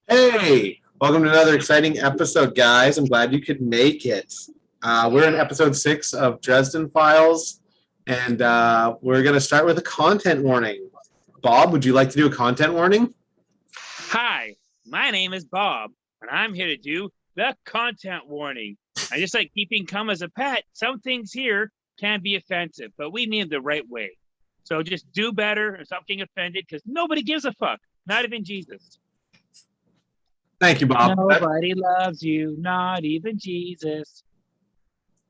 Hey, welcome to another exciting episode, guys. I'm glad you could make it. We're in episode 6 of Dresden Files, and we're going to start with a content warning. Bob, would you like to do a content warning? Hi, my name is Bob, and I'm here to do the content warning. I just like keeping cum as a pet. Some things here can be offensive, but we mean the right way. So just do better or stop getting offended, because nobody gives a fuck, not even Jesus. Thank you, Bob. Nobody loves you, not even Jesus.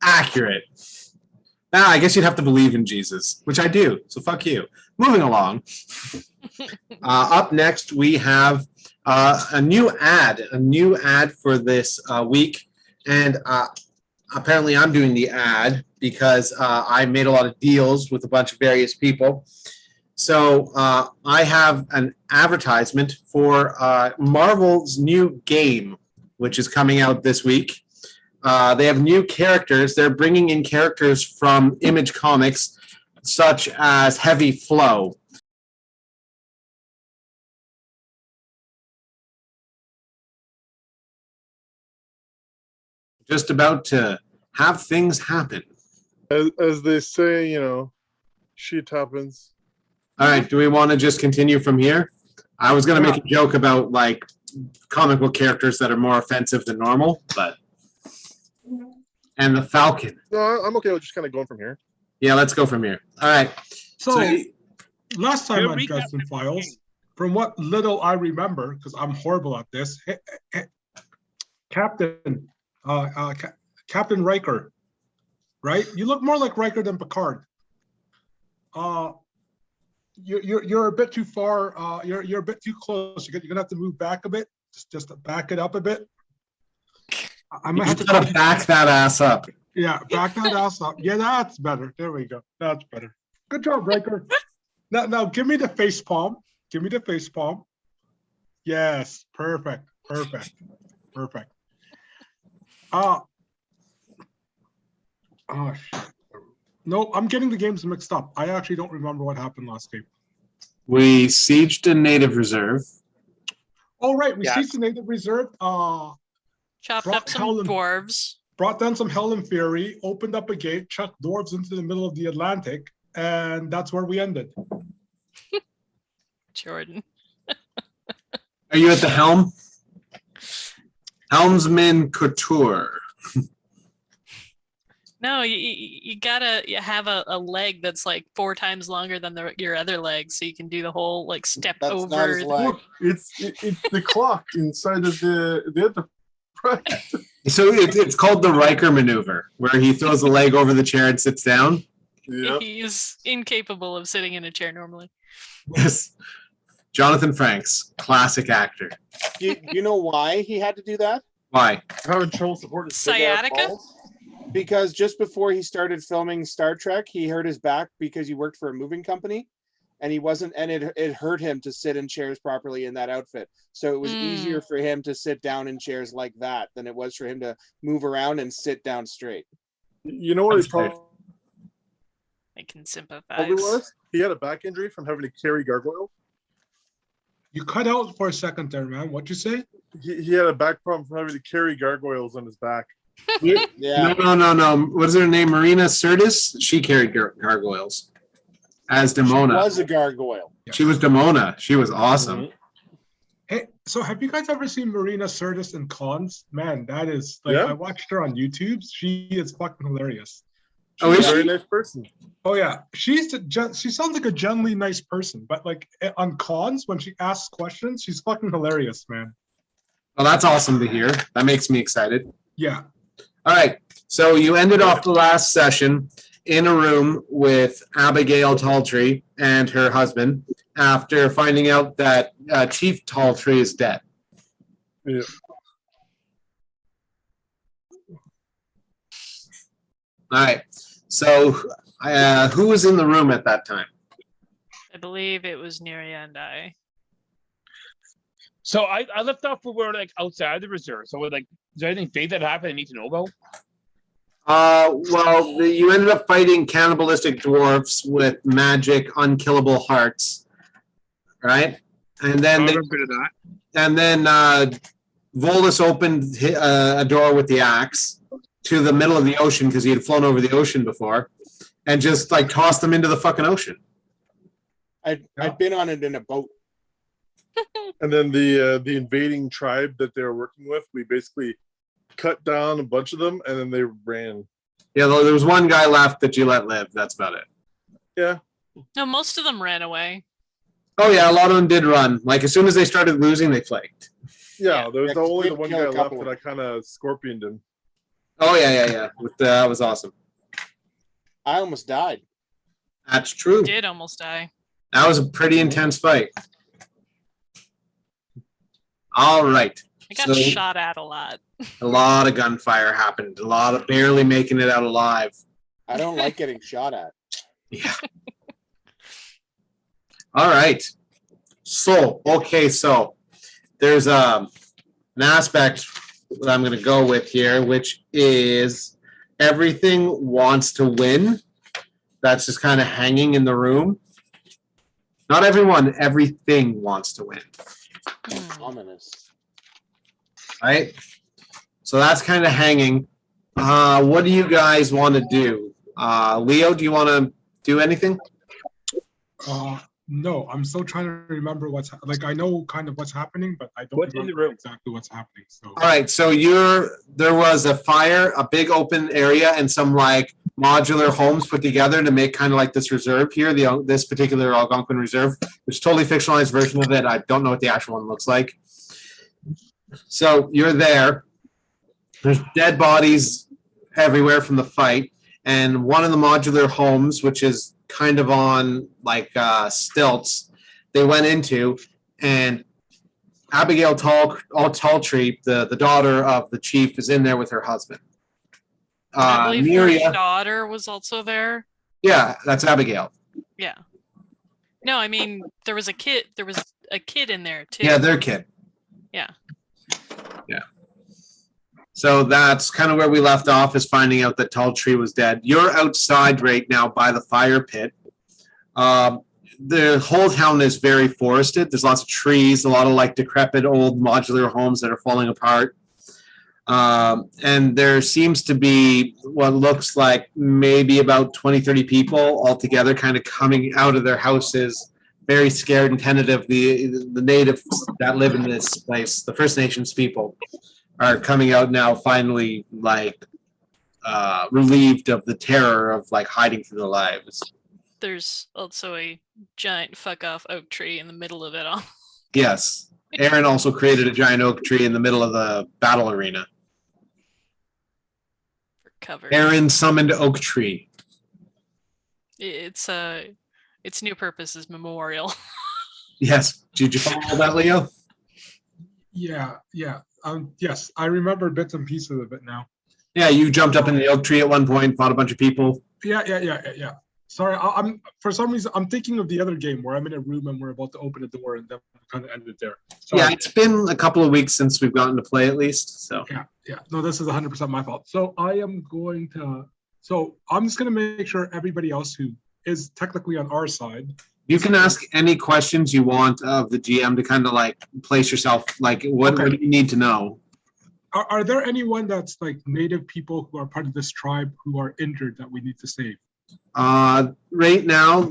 Accurate. Now, I guess you'd have to believe in Jesus, which I do, so fuck you. Moving along. Up next, we have a new ad for this week, and apparently I'm doing the ad because I made a lot of deals with a bunch of various people. So I have an advertisement for Marvel's new game, which is coming out this week. They have new characters. They're bringing in characters from Image Comics, such as Heavy Flow. Just about to have things happen. As they say, you know, shit happens. All right, do we want to just continue from here? I was going to make a joke about, like, comic book characters that are more offensive than normal, but... And the Falcon. No, I'm okay with just kind of going from here. Yeah, let's go from here. All right. So last time on Dresden Files, from what little I remember, because I'm horrible at this, Captain Riker, right? You look more like Riker than Picard. You're a bit too far. You're a bit too close. You're gonna have to move back a bit. Just to back it up a bit. I'm gonna have to back that ass up. Yeah, back that ass up. Yeah, that's better. There we go. That's better. Good job, Riker. Now give me the face palm. Give me the face palm. Yes, perfect. Oh shit. No, I'm getting the games mixed up. I actually don't remember what happened last game. We sieged a native reserve. Oh right, we sieged a native reserve. Chopped up some dwarves. Brought down some Hell and Fury, opened up a gate, chucked dwarves into the middle of the Atlantic, and that's where we ended. Jordan. Are you at the helm? Helmsman Couture. No, you gotta have a leg that's like 4 times longer than your other legs, so you can do the whole like step That's over. not his leg. It's the clock inside of the other. So it's called the Riker maneuver, where he throws the leg over the chair and sits down. Yep. He's incapable of sitting in a chair normally. Yes. Jonathan Frakes, classic actor. You know why he had to do that? Why? Having trouble supporting Sciatica? Because just before he started filming Star Trek, he hurt his back because he worked for a moving company, and he wasn't, and it hurt him to sit in chairs properly in that outfit. So it was easier for him to sit down in chairs like that than it was for him to move around and sit down straight. You know what his problem I can sympathize. was? He had a back injury from having to carry gargoyles. You cut out for a second there, man. What'd you say? He had a back problem from having to carry gargoyles on his back. Yeah. No. What is her name? Marina Sirtis? She carried gargoyles as Demona. She was a gargoyle. She was Demona. She was awesome. Hey, so have you guys ever seen Marina Sirtis in cons? Man, that is like I watched her on YouTube. She is fucking hilarious. She's a very nice person. Oh yeah, she sounds like a genuinely nice person, but like on cons when she asks questions, she's fucking hilarious, man. Well, that's awesome to hear. That makes me excited. Yeah. All right. So you ended off the last session in a room with Abigail Taltree and her husband after finding out that Chief Taltree is dead. Yeah. All right. So who was in the room at that time? I believe it was Neria and I. So I left off where we're like outside the reserve. So like, is there anything big that happened I need to know about? Well, you ended up fighting cannibalistic dwarfs with magic, unkillable hearts, right? And then I'll they, remember that. and then Volus opened a door with the axe to the middle of the ocean because he had flown over the ocean before, and just like tossed them into the fucking ocean. I'd been on it in a boat. And then the invading tribe that they were working with, we basically cut down a bunch of them, and then they ran. Yeah, there was one guy left that you let live. That's about it. Yeah. No, most of them ran away. Oh yeah, a lot of them did run. Like as soon as they started losing, they flaked. Yeah, there was Yeah, only we the one killed guy a left couple that I kind of scorpioned him. Oh yeah. That was awesome. I almost died. That's true. Did almost die. That was a pretty intense fight. All right. I got So- shot at a lot. A lot of gunfire happened. A lot of barely making it out alive. I don't like getting shot at. Yeah. All right. So there's an aspect that I'm going to go with here, which is everything wants to win. That's just kind of hanging in the room. Not everyone, everything wants to win. Ominous. Right? So that's kind of hanging. What do you guys want to do? Leo, do you want to do anything? No, I'm still trying to remember like I know kind of what's happening, but I don't What's in the remember room? exactly what's happening. So All right, so there was a fire, a big open area, and some like modular homes put together to make kind of like this reserve here, this particular Algonquin reserve, which is a totally fictionalized version of it. I don't know what the actual one looks like. So you're there. There's dead bodies everywhere from the fight, and one of the modular homes, which is kind of on like stilts, they went into, and Abigail Talltree, the daughter of the chief, is in there with her husband. I believe Miria, her daughter was also there. yeah, that's Abigail. Yeah. No, I mean there was a kid. There was a kid in there too. Yeah, their kid. Yeah. Yeah. So that's kind of where we left off, is finding out that Talltree was dead. You're outside right now by the fire pit. The whole town is very forested. There's lots of trees, a lot of like decrepit old modular homes that are falling apart. And there seems to be what looks like maybe about 20, 30 people altogether kind of coming out of their houses, very scared and tentative. The natives that live in this place, the First Nations people, are coming out now finally like relieved of the terror of like hiding for their lives. There's also a giant fuck off oak tree in the middle of it all. Yes. Aaron also created a giant oak tree in the middle of the battle arena. For cover. Aaron summoned oak tree. Its new purpose is memorial. Yes. Did you follow that, Leo? yeah. Yes, I remember bits and pieces of it now. Yeah, you jumped up in the oak tree at one point, fought a bunch of people. Yeah. Sorry, I'm for some reason I'm thinking of the other game where I'm in a room and we're about to open a door and then kind of ended there. Sorry. Yeah, it's been a couple of weeks since we've gotten to play at least. So Yeah. No, this is 100% my fault. So I'm just going to make sure everybody else who is technically on our side. you can ask any questions you want of the GM to kind of like place yourself. Like, what do you need to know? Are there anyone that's like native people who are part of this tribe who are injured that we need to save? Right now,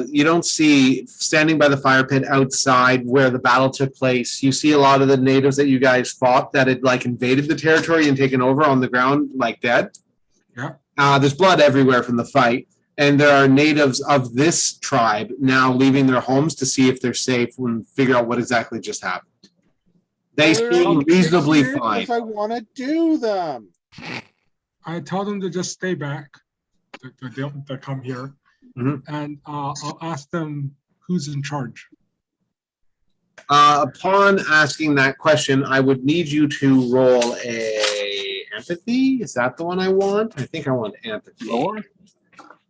you don't see, standing by the fire pit outside where the battle took place, you see a lot of the natives that you guys fought that had like invaded the territory and taken over on the ground like dead. Yeah. There's blood everywhere from the fight, and there are natives of this tribe now leaving their homes to see if they're safe and figure out what exactly just happened. They seem reasonably fine. If I want to do them, I tell them to just stay back. They come here, and I'll ask them who's in charge. Upon asking that question, I would need you to roll a empathy. Is that the one I want? I think I want empathy.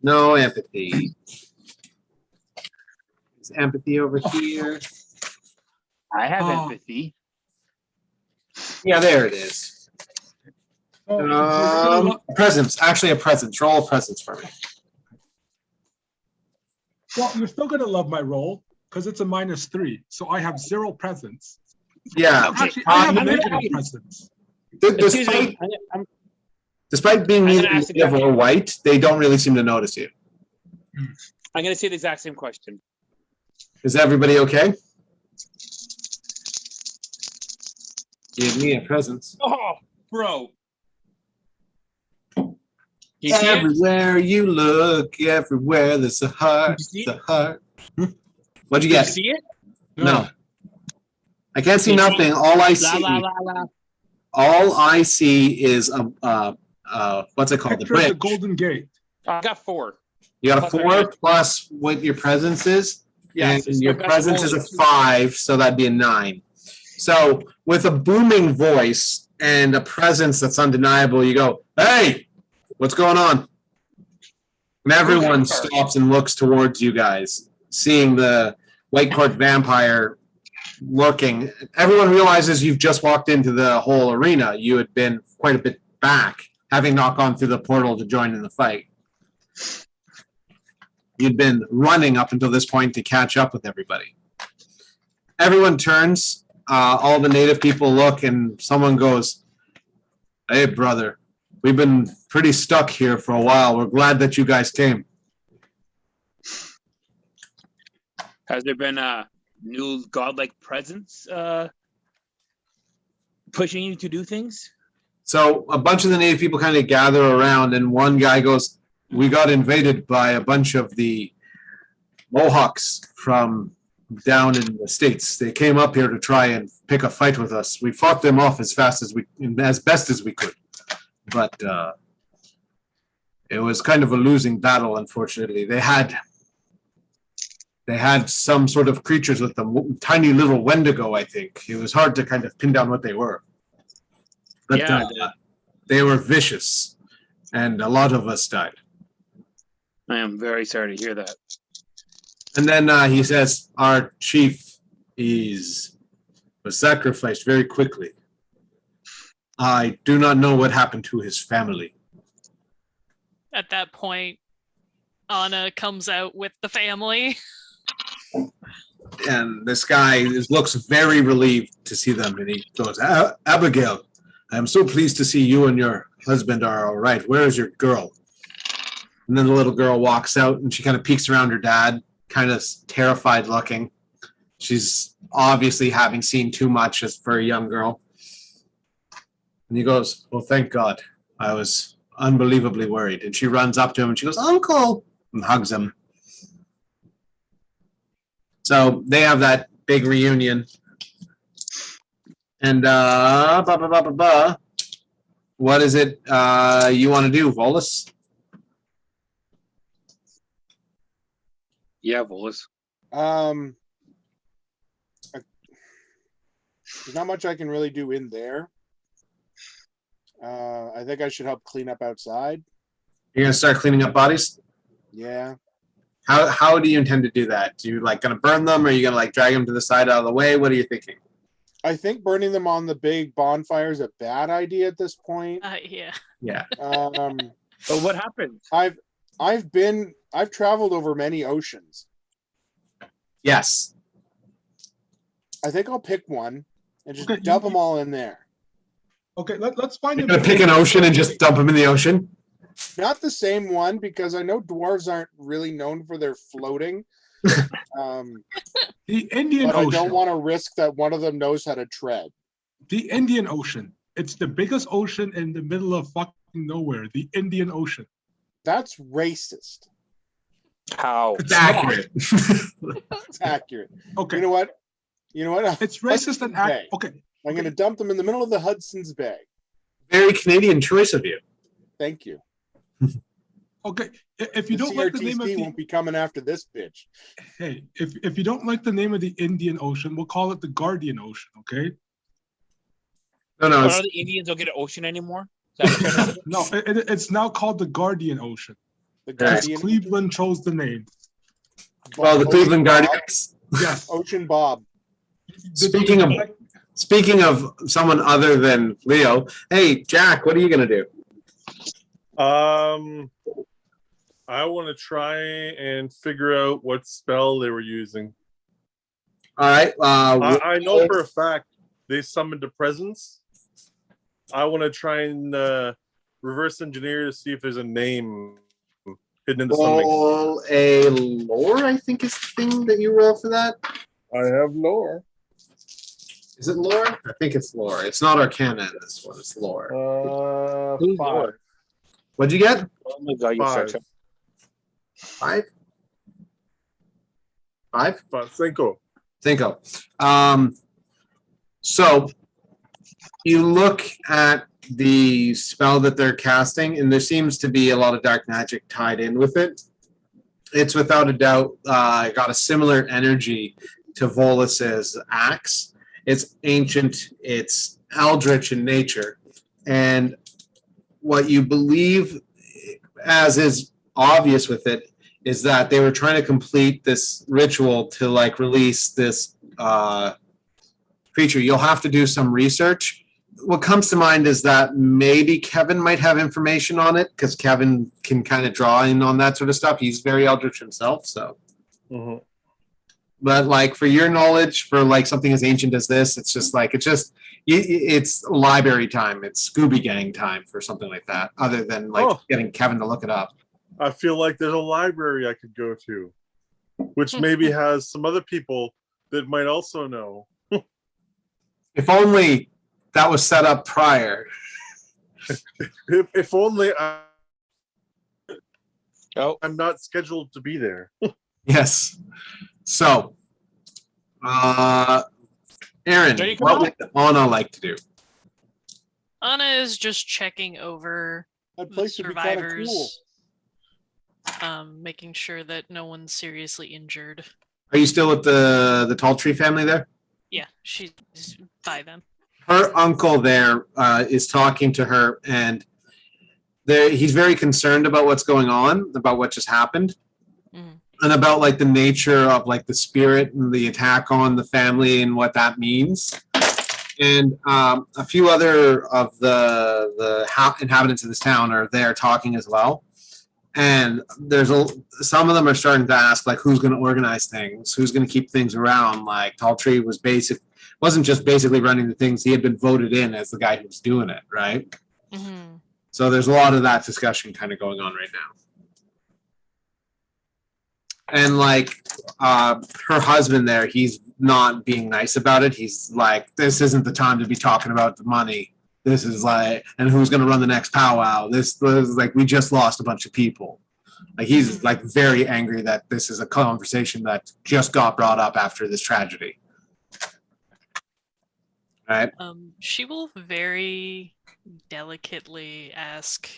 No, empathy. Is empathy over here? I have empathy. Yeah, there it is. Presence. Actually, a presence. Roll a presence for me. Well, you're still gonna love my role, because it's a -3. So I have 0 presents. Yeah. Actually, I have I'm gonna negative ask- presents. Excuse me. Despite being I'm gonna neither ask the native question. or white, they don't really seem to notice you. I'm going to say the exact same question. Is everybody okay? Give me a present. Oh, bro. You see it? Everywhere you look, everywhere there's a heart. Did you see There's a heart. What'd you Did you get? see it? No. I can't see Did you- nothing. All I La, see, la, la, la. all I see is what's it called? The Picture of the bridge. Golden Gate. I got 4. You got a Plus 4 plus what your presence is, Yes. and your I've got presence is a only 2. 5, so that'd be a 9. So with a booming voice and a presence that's undeniable, you go, "Hey, what's going on?" And everyone stops and looks towards you guys, seeing the White Court vampire looking. Everyone realizes you've just walked into the whole arena. You had been quite a bit back, having not gone through the portal to join in the fight. You'd been running up until this point to catch up with everybody. Everyone turns. All the native people look, and someone goes, "Hey, brother, we've been pretty stuck here for a while. We're glad that you guys came." Has there been a new godlike presence pushing you to do things? So a bunch of the native people kind of gather around, and one guy goes, "We got invaded by a bunch of the Mohawks from down in the States. They came up here to try and pick a fight with us. We fought them off as best as we could. But it was kind of a losing battle, unfortunately. They had some sort of creatures with them, tiny little Wendigo, I think. It was hard to kind of pin down what they were. But Yeah, they were vicious, and a lot of us died." I am very sorry to hear that. And then he says, "Our chief was sacrificed very quickly. I do not know what happened to his family." At that point, Anna comes out with the family. And this guy looks very relieved to see them. And he goes, "Abigail, I am so pleased to see you and your husband are all right. Where is your girl?" And then the little girl walks out, and she kind of peeks around her dad, kind of terrified looking. She's obviously having seen too much as for a young girl. And he goes, "Well, thank God. I was unbelievably worried." And she runs up to him and she goes, "Uncle," and hugs him. So they have that big reunion. And what is it you want to do, Volus? Yeah, Volus. There's not much I can really do in there. I think I should help clean up outside. You're gonna start cleaning up bodies? Yeah. How do you intend to do that? Do you gonna burn them, or are you gonna drag them to the side out of the way? What are you thinking? I think burning them on the big bonfire is a bad idea at this point. Yeah. Yeah. But what happened? I've traveled over many oceans. Yes. I think I'll pick one and just Okay, dump them all in there. Okay, let's find You're a gonna pick an ocean and just dump them in the ocean? Not the same one, because I know dwarves aren't really known for their floating. the Indian But I Ocean. don't want to risk that one of them knows how to tread. The Indian Ocean. It's the biggest ocean in the middle of fucking nowhere. The Indian Ocean. That's racist. How? It's accurate. It's accurate. Okay. You know what? It's racist and Bay. okay. I'm going to dump them in the middle of the Hudson's Bay. Very Canadian choice of you. Thank you. Okay. If you The don't like the name of CRTC won't be coming after this bitch. hey, if you don't like the name of the Indian Ocean, we'll call it the Guardian Ocean. Okay. No, Are it's, the Indians don't get an ocean anymore? Is that what you're saying? No, it's now called the Guardian Ocean. The Because Guardian. Cleveland chose the name. well, the Ocean Cleveland Bob. Guardians. Yes. Ocean Bob. Speaking of someone other than Leo, hey Jack, what are you gonna do? I want to try and figure out what spell they were using. All right. I know for a fact they summoned a presence. I want to try and reverse engineer to see if there's a name hidden into something. roll a lore, I think is the thing that you roll for that. I have lore. Is it lore? I think it's lore. It's not Arcana in this one. It's lore. 5. What'd you get? Oh my god, you 5. such a 5? 5? 5. So you look at the spell that they're casting, and there seems to be a lot of dark magic tied in with it. It's without a doubt got a similar energy to Volus's axe. It's ancient, it's eldritch in nature, and what you believe, as is obvious with it, is that they were trying to complete this ritual to like release this creature. You'll have to do some research. What comes to mind is that maybe Kevin might have information on it, because Kevin can kind of draw in on that sort of stuff. He's very eldritch himself, so. Mm-hmm. But like for your knowledge, for like something as ancient as this, it's library time. It's Scooby Gang time for something like that, other than like getting Kevin to look it up. I feel like there's a library I could go to, which maybe has some other people that might also know. If only that was set up prior. If only I'm not scheduled to be there. Yes. So, Aaron, what would Anna like to do? Anna is just checking over That the place would be kind of cool. survivors, making sure that no one's seriously injured. Are you still with the Tall Tree family there? Yeah, she's by them. Her uncle there is talking to her, and he's very concerned about what's going on, about what just happened. Mhm. And about like the nature of like the spirit and the attack on the family and what that means. And a few other of the inhabitants of this town are there talking as well. And some of them are starting to ask like, who's going to organize things? Who's going to keep things around? Like Tall Tree wasn't just basically running the things. He had been voted in as the guy who was doing it, right? Mm-hmm. So there's a lot of that discussion kind of going on right now. And like her husband there, he's not being nice about it. He's like, this isn't the time to be talking about the money. This is like, and who's going to run the next powwow? This is like, we just lost a bunch of people. Like he's like very angry that this is a conversation that just got brought up after this tragedy. Right? She will very delicately ask,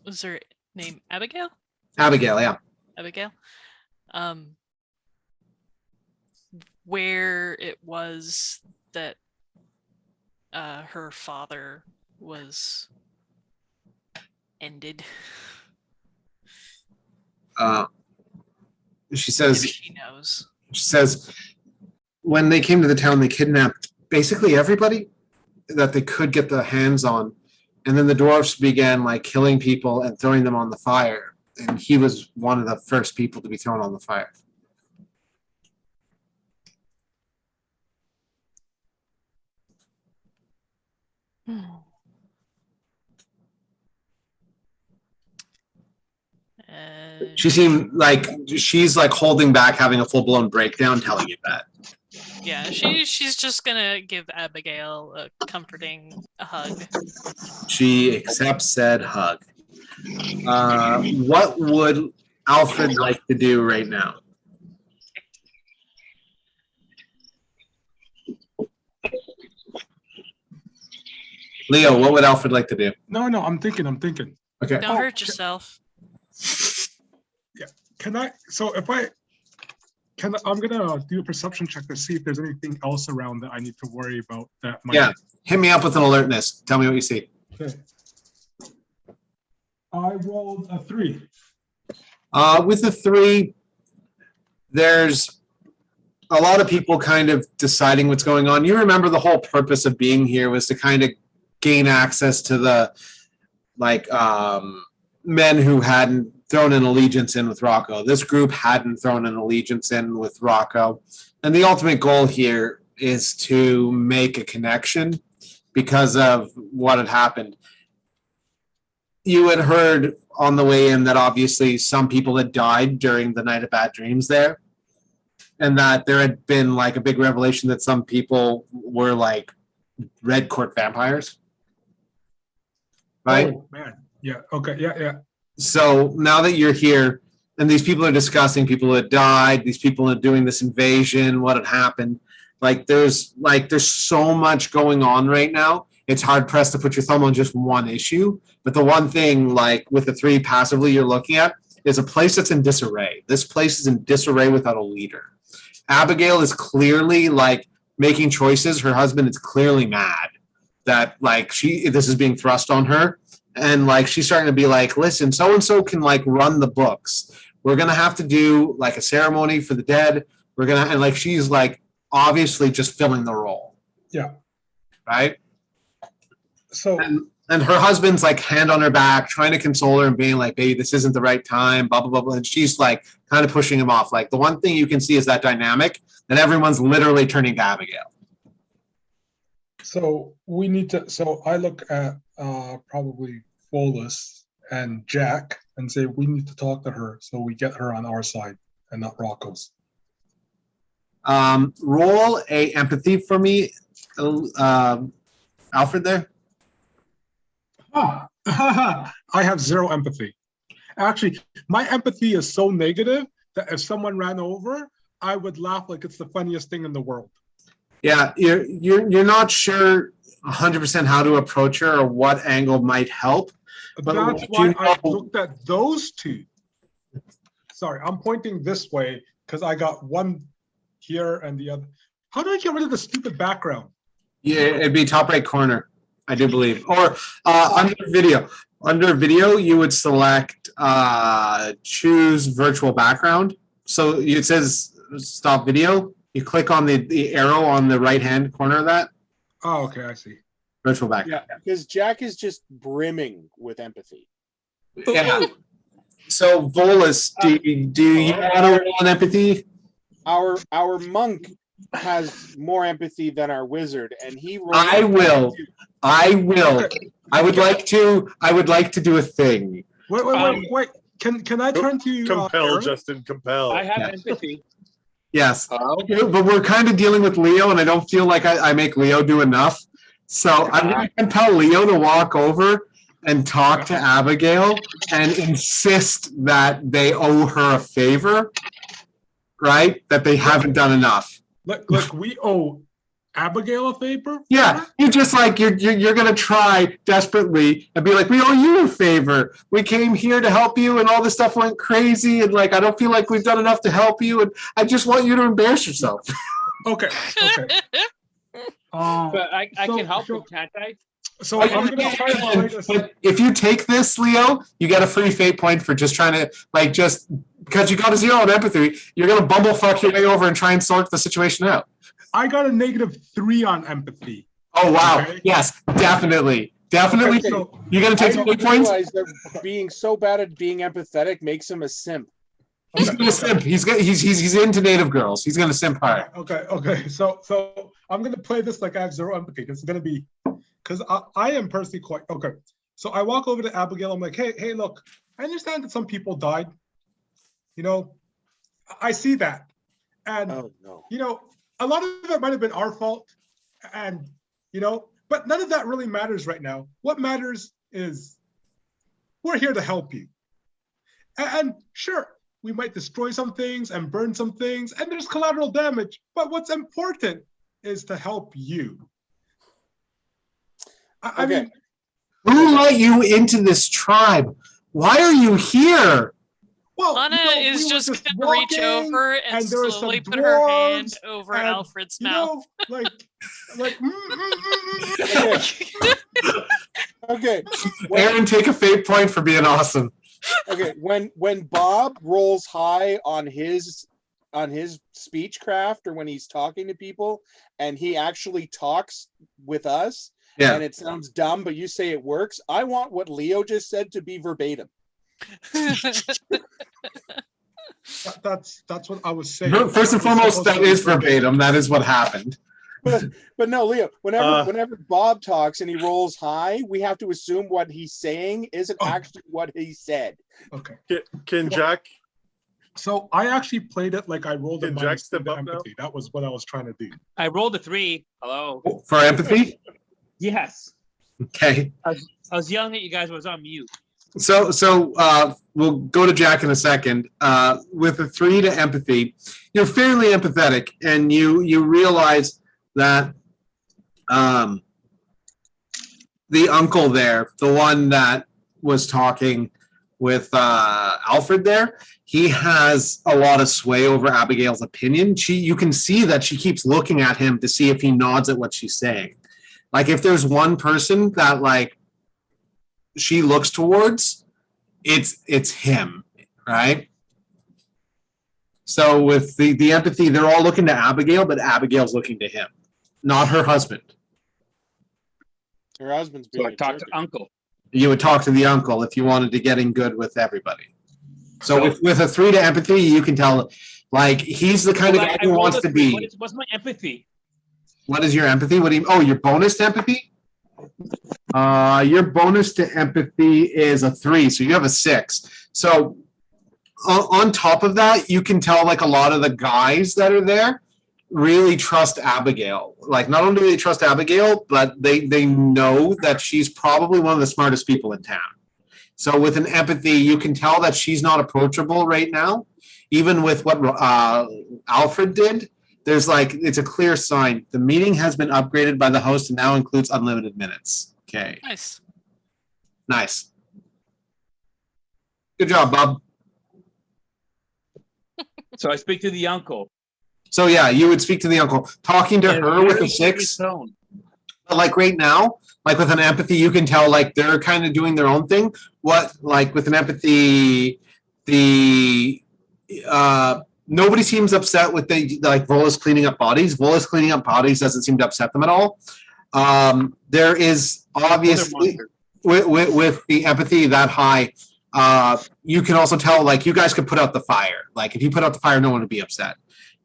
was her name Abigail? Abigail, yeah. Abigail? Where it was that her father was ended. She says, If she knows. She says, when they came to the town, they kidnapped basically everybody that they could get their hands on. And then the dwarfs began like killing people and throwing them on the fire. And he was one of the first people to be thrown on the fire. She seemed like she's like holding back, having a full-blown breakdown, telling you that. Yeah, she's just gonna give Abigail a comforting hug. She accepts said hug. What would Alfred like to do right now? Leo, what would Alfred like to do? No, I'm thinking. Okay. Don't hurt yourself. Yeah. I'm gonna do a perception check to see if there's anything else around that I need to worry about that might. Yeah. Hit me up with an alertness. Tell me what you see. Okay. I rolled a 3. With a 3, there's a lot of people kind of deciding what's going on. You remember the whole purpose of being here was to kind of gain access to the men who hadn't thrown an allegiance in with Rocco. This group hadn't thrown an allegiance in with Rocco. And the ultimate goal here is to make a connection because of what had happened. You had heard on the way in that obviously some people had died during the night of bad dreams there, and that there had been like a big revelation that some people were like red court vampires. Right? Oh, man. Yeah. Okay. Yeah. Yeah. So now that you're here and these people are discussing people who had died, these people are doing this invasion, what had happened, there's so much going on right now. It's hard pressed to put your thumb on just one issue. But the one thing, like with the three passively you're looking at, is a place that's in disarray. This place is in disarray without a leader. Abigail is clearly like making choices. Her husband is clearly mad that like this is being thrust on her. And like she's starting to be like, listen, so and so can like run the books. We're gonna have to do like a ceremony for the dead. And like she's like obviously just filling the role. Yeah. Right. So and her husband's like hand on her back, trying to console her and being like, baby, this isn't the right time, blah, blah, blah, blah. And she's like kind of pushing him off. Like the one thing you can see is that dynamic, and everyone's literally turning to Abigail. So we need to. So I look at probably Follis and Jack and say we need to talk to her so we get her on our side and not Rocco's. Roll a empathy for me, Alfred. There. I have zero empathy. Actually, my empathy is so negative that if someone ran over, I would laugh like it's the funniest thing in the world. Yeah, you're not sure 100% how to approach her or what angle might help. But that's why I looked at those two. Sorry, I'm pointing this way because I got one here and the other. How do I get rid of the stupid background? Yeah, it'd be top right corner, I do believe. Or under video. Under video, you would select choose virtual background. So it says stop video. You click on the arrow on the right-hand corner of that. Oh, okay, I see. Virtual background. Yeah, because Jack is just brimming with empathy. Yeah. So, Volus, do you want to roll an empathy? Our monk has more empathy than our wizard, and he. I will. Okay. I would like to do a thing. Wait. Can I turn to you? Compel, Justin. Compel. I have empathy. Yes. Okay, but we're kind of dealing with Leo, and I don't feel like I make Leo do enough. So I'm going to compel Leo to walk over and talk to Abigail and insist that they owe her a favor, right? That they haven't done enough. Look, we owe Abigail a favor? Yeah, you're just like you're gonna try desperately and be like, we owe you a favor. We came here to help you, and all this stuff went crazy, and like I don't feel like we've done enough to help you, and I just want you to embarrass yourself. Okay. But I can help him, can't I? So I'm gonna try to find this. But if you take this, Leo, you get a free fate point for just trying to just because you got a 0 on empathy, you're gonna bumblefuck your way over and try and sort the situation out. I got a -3 on empathy. Oh wow! Okay. Yes, definitely. Okay, so you're gonna take some points. That being so bad at being empathetic makes him a simp. He's gonna simp. He's into native girls. He's gonna simp hard. Okay. So I'm gonna play this like I have 0 empathy. It's gonna be because I am personally quite okay. So I walk over to Abigail. I'm like, hey, look, I understand that some people died. I see that, and a lot of it might have been our fault, and but none of that really matters right now. What matters is we're here to help you, and sure. We might destroy some things and burn some things, and there's collateral damage. But what's important is to help you. I mean, who let you into this tribe? Why are you here? Well, Lana is just gonna reach over and slowly put her hand over Alfred's mouth. Okay. Aaron, take a fate point for being awesome. Okay, when Bob rolls high on his speechcraft or when he's talking to people and he actually talks with us and it sounds dumb but you say it works, I want what Leo just said to be verbatim. That's what I was saying. First and foremost, that is verbatim. That is what happened. But no, Leo. Whenever Bob talks and he rolls high, we have to assume what he's saying isn't actually what he said. Okay. Can Jack? So I actually played it like I rolled a Can Jack minus step to up empathy. That was what I was trying to do. I rolled a 3. Hello. For empathy? Yes. Okay. I was yelling at you guys. I was on mute. So we'll go to Jack in a second. With a 3 to empathy, you're fairly empathetic, and you realize that the uncle there, the one that was talking with Alfred there, he has a lot of sway over Abigail's opinion. You can see that she keeps looking at him to see if he nods at what she's saying. Like, if there's one person that, like, she looks towards, it's him, right? So with the empathy, they're all looking to Abigail, but Abigail's looking to him, not her husband. Her husband's being So I talked to Uncle. You would talk to the uncle if you wanted to get in good with everybody. So with a 3 to empathy, you can tell, like, he's the kind of guy who wants to be. What's my empathy? What is your empathy? What do you? Oh, your bonus to empathy? Your bonus to empathy is a 3, so you have a 6. So on top of that, you can tell, like, a lot of the guys that are there really trust Abigail. Like, not only do they trust Abigail, but they know that she's probably one of the smartest people in town. So with an empathy, you can tell that she's not approachable right now. Even with what Alfred did, there's, like, it's a clear sign. The meeting has been upgraded by the host and now includes unlimited minutes. Okay. Nice. Good job, Bob. So I speak to the uncle. So yeah, you would speak to the uncle. Talking to her with a 6. But, like, right now, like, with an empathy, you can tell, like, they're kind of doing their own thing. What, like, with an empathy, nobody seems upset with like, Vola's cleaning up bodies. Vola's cleaning up bodies doesn't seem to upset them at all. There is obviously with the empathy that high, you can also tell, like, you guys could put out the fire. Like, if you put out the fire, no one would be upset.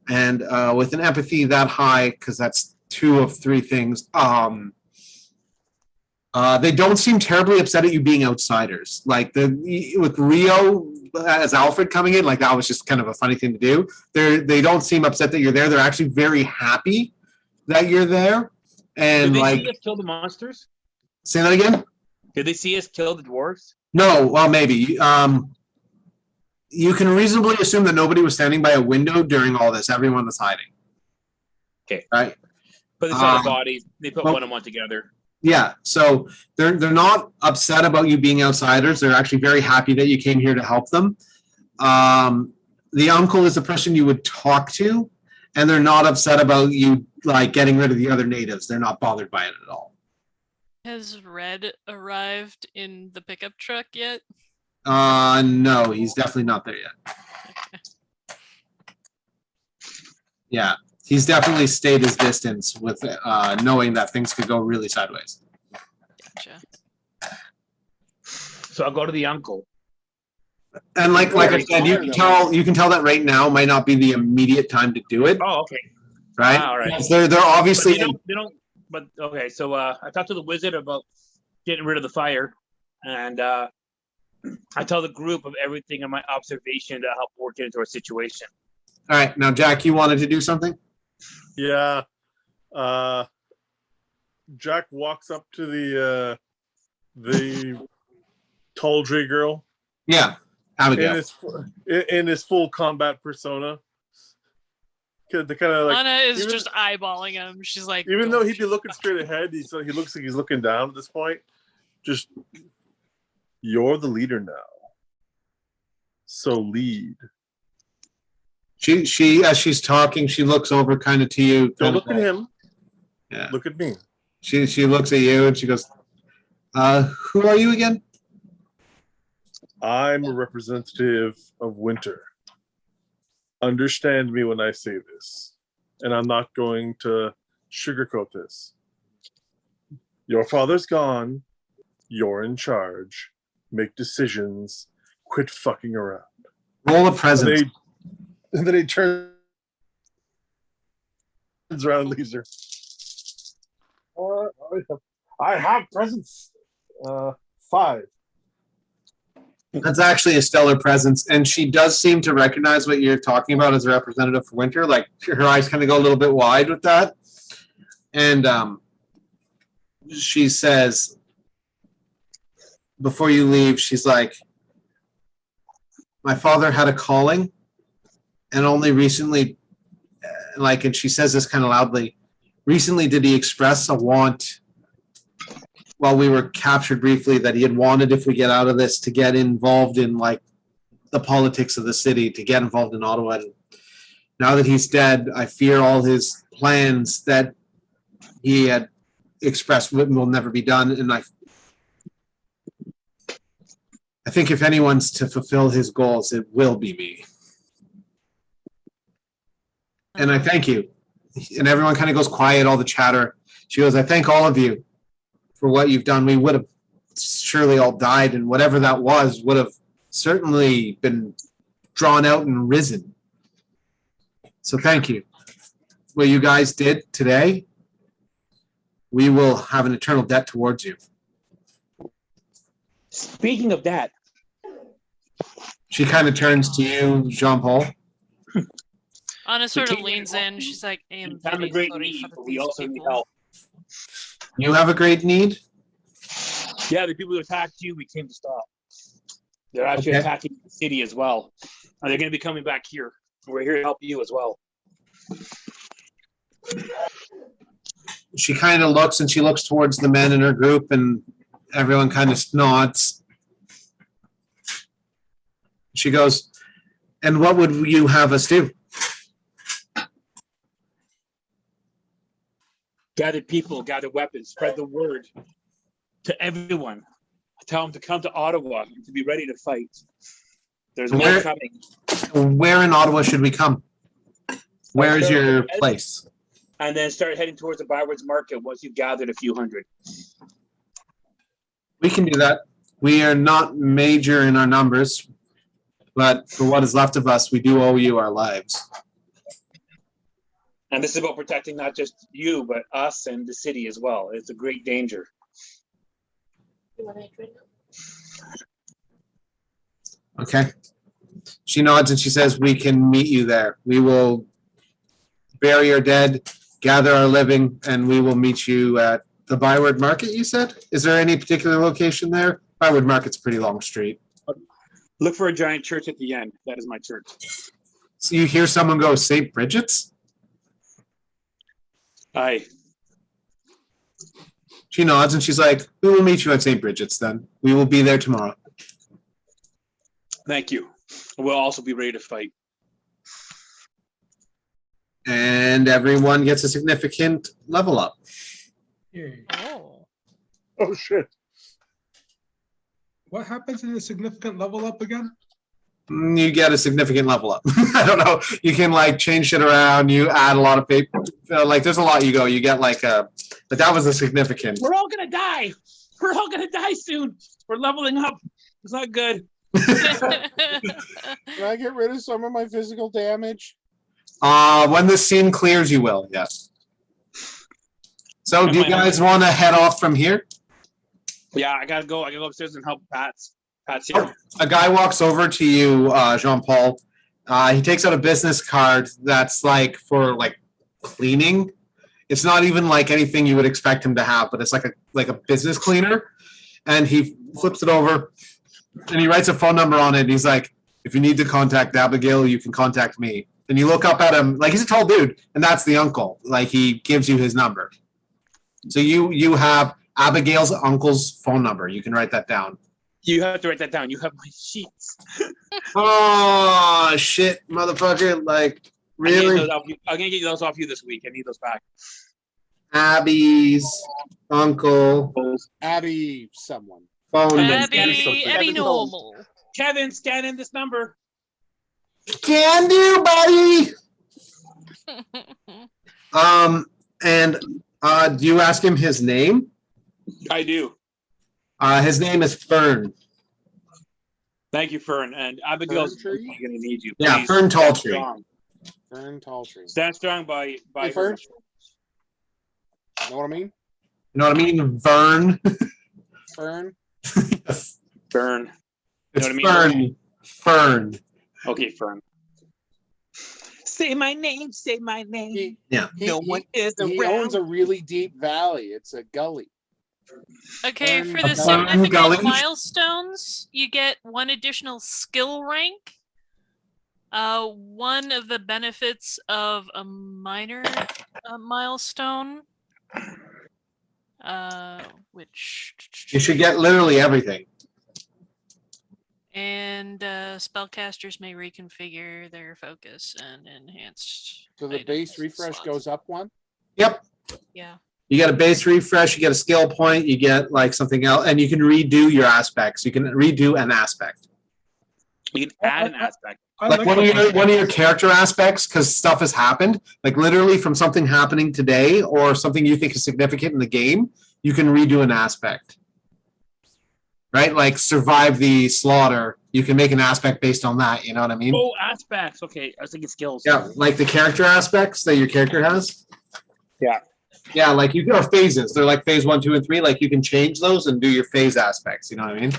And with an empathy that high, because that's 2 of 3 things, they don't seem terribly upset at you being outsiders. Like, with Rio as Alfred coming in, like, that was just kind of a funny thing to do. They don't seem upset that you're there. They're actually very happy that you're there. And, did they like, see us kill the monsters? Say that again? Did they see us kill the dwarves? No, well, maybe. You can reasonably assume that nobody was standing by a window during all this. Everyone was hiding. Okay. Right? But they saw the bodies. They put one and one together. Yeah, so they're not upset about you being outsiders. They're actually very happy that you came here to help them. The uncle is the person you would talk to, and they're not upset about you, like, getting rid of the other natives. They're not bothered by it at all. Has Red arrived in the pickup truck yet? No, he's definitely not there yet. Okay. Yeah, he's definitely stayed his distance with knowing that things could go really sideways. Gotcha. So I'll go to the uncle. And like I said, you can tell that right now might not be the immediate time to do it. Oh, okay. Right? All right. They're obviously. But they don't. But okay, so I talked to the wizard about getting rid of the fire, and I tell the group of everything in my observation to help work into our situation. All right, now Jack, you wanted to do something? Yeah. Jack walks up to the tall girl. Yeah, Abigail. In his full combat persona. The kind of, like, Anna is just eyeballing him. She's like, even though he'd be looking straight ahead, he looks like he's looking down at this point. Just, you're the leader now. So lead. She as she's talking, she looks over kind of to you. Don't look at him. Yeah. Look at me. She looks at you and she goes, who are you again? I'm a representative of Winter. Understand me when I say this, and I'm not going to sugarcoat this. Your father's gone. You're in charge. Make decisions. Quit fucking around. Roll a presence. And then he turns around and leaves her. I have presents. 5. That's actually a stellar presence, and she does seem to recognize what you're talking about as a representative for Winter. Like her eyes kind of go a little bit wide with that, and she says, before you leave, she's like, "My father had a calling, and only recently, and she says this kind of loudly. Recently, did he express a want?" While we were captured briefly, that he had wanted, if we get out of this, to get involved in the politics of the city, to get involved in Ottawa. And now that he's dead, I fear all his plans that he had expressed will never be done. And I think if anyone's to fulfill his goals, it will be me. And I thank you. And everyone kind of goes quiet, all the chatter. She goes, I thank all of you for what you've done. We would have surely all died, and whatever that was would have certainly been drawn out and risen. So thank you. What you guys did today, we will have an eternal debt towards you. Speaking of that, she kind of turns to you, Jean-Paul. Anna sort of leans in. She's like, I am very great sorry need, for but we these also need people. help. You have a great need? Yeah, the people who attacked you, we came to stop. They're actually Okay. attacking the city as well. And they're going to be coming back here. We're here to help you as well. She kind of looks, and she looks towards the men in her group, and everyone kind of nods. She goes, and what would you have us do? Gather people, gather weapons, spread the word to everyone. Tell them to come to Ottawa and to be ready to fight. There's Where- war coming. Where in Ottawa should we come? Where is your place? And then start heading towards the Bywards Market once you've gathered a few hundred. We can do that. We are not major in our numbers, but for what is left of us, we do owe you our lives. And this is about protecting not just you, but us and the city as well. It's a great danger. Okay. She nods and she says, we can meet you there. We will bury our dead, gather our living, and we will meet you at the Byward Market, you said? Is there any particular location there? Byward Market's a pretty long street. Look for a giant church at the end. That is my church. So you hear someone go, St. Bridget's? Aye. She nods and she's like, we will meet you at St. Bridget's then. We will be there tomorrow. Thank you. We'll also be ready to fight. And everyone gets a significant level up. Yay. Oh. Oh shit. What happens in a significant level up again? You get a significant level up. I don't know. You can change shit around. You add a lot of paper. There's a lot you go. You get but that was a significant. We're all gonna die. We're all gonna die soon. We're leveling up. It's not good. Can I get rid of some of my physical damage? When this scene clears, you will. Yes. So, do you guys want to head off from here? Yeah, I gotta go upstairs and help Pat's here. A guy walks over to you, Jean-Paul. He takes out a business card that's for cleaning. It's not even anything you would expect him to have, but it's like a business cleaner. And he flips it over and he writes a phone number on it. And he's like, if you need to contact Abigail, you can contact me. And you look up at him, he's a tall dude, and that's the uncle. He gives you his number. So you have Abigail's uncle's phone number. You can write that down. You have to write that down. You have my sheets. Oh shit, motherfucker! Really? I'm gonna get those off you this week. I need those back. Abby's uncle Abby, someone. phone number. Abby normal. Kevin, scan in this number. Can do, buddy. And do you ask him his name? I do. His name is Fern. Thank you, Fern. And Abigail's Fern tree? going to need you. Yeah, Please Fern Tall stand Tree. strong. Fern tall tree. Stand strong by Hey, Fern? her. Know what I mean? You know what I mean? Vern. Fern. Yes. Fern. It's You know what I Fern. Fern. Okay, Fern. Say my name. Say my name. No one is He around. owns a really deep valley. It's a gully. Okay, Fern for the Gully. significant Gully. milestones, you get 1 additional skill rank. One of the benefits of a minor milestone, which You should get literally everything. and spellcasters may reconfigure their focus and enhanced. So the item base refresh slots. goes up 1. Yep. Yeah. You get a base refresh, you get a skill point, you get like something else, and you can redo your aspects. You can redo an aspect. You can add an aspect. Like one of your character aspects, because stuff has happened, like literally from something happening today or something you think is significant in the game, you can redo an aspect. Right? Like survive the slaughter. You can make an aspect based on that. You know what I mean? Oh, aspects. Okay, I was thinking skills. Yeah, like the character aspects that your character has. Yeah. Yeah, like you or phases. They're like phase 1, 2, and 3. Like you can change those and do your phase aspects. You know what I mean?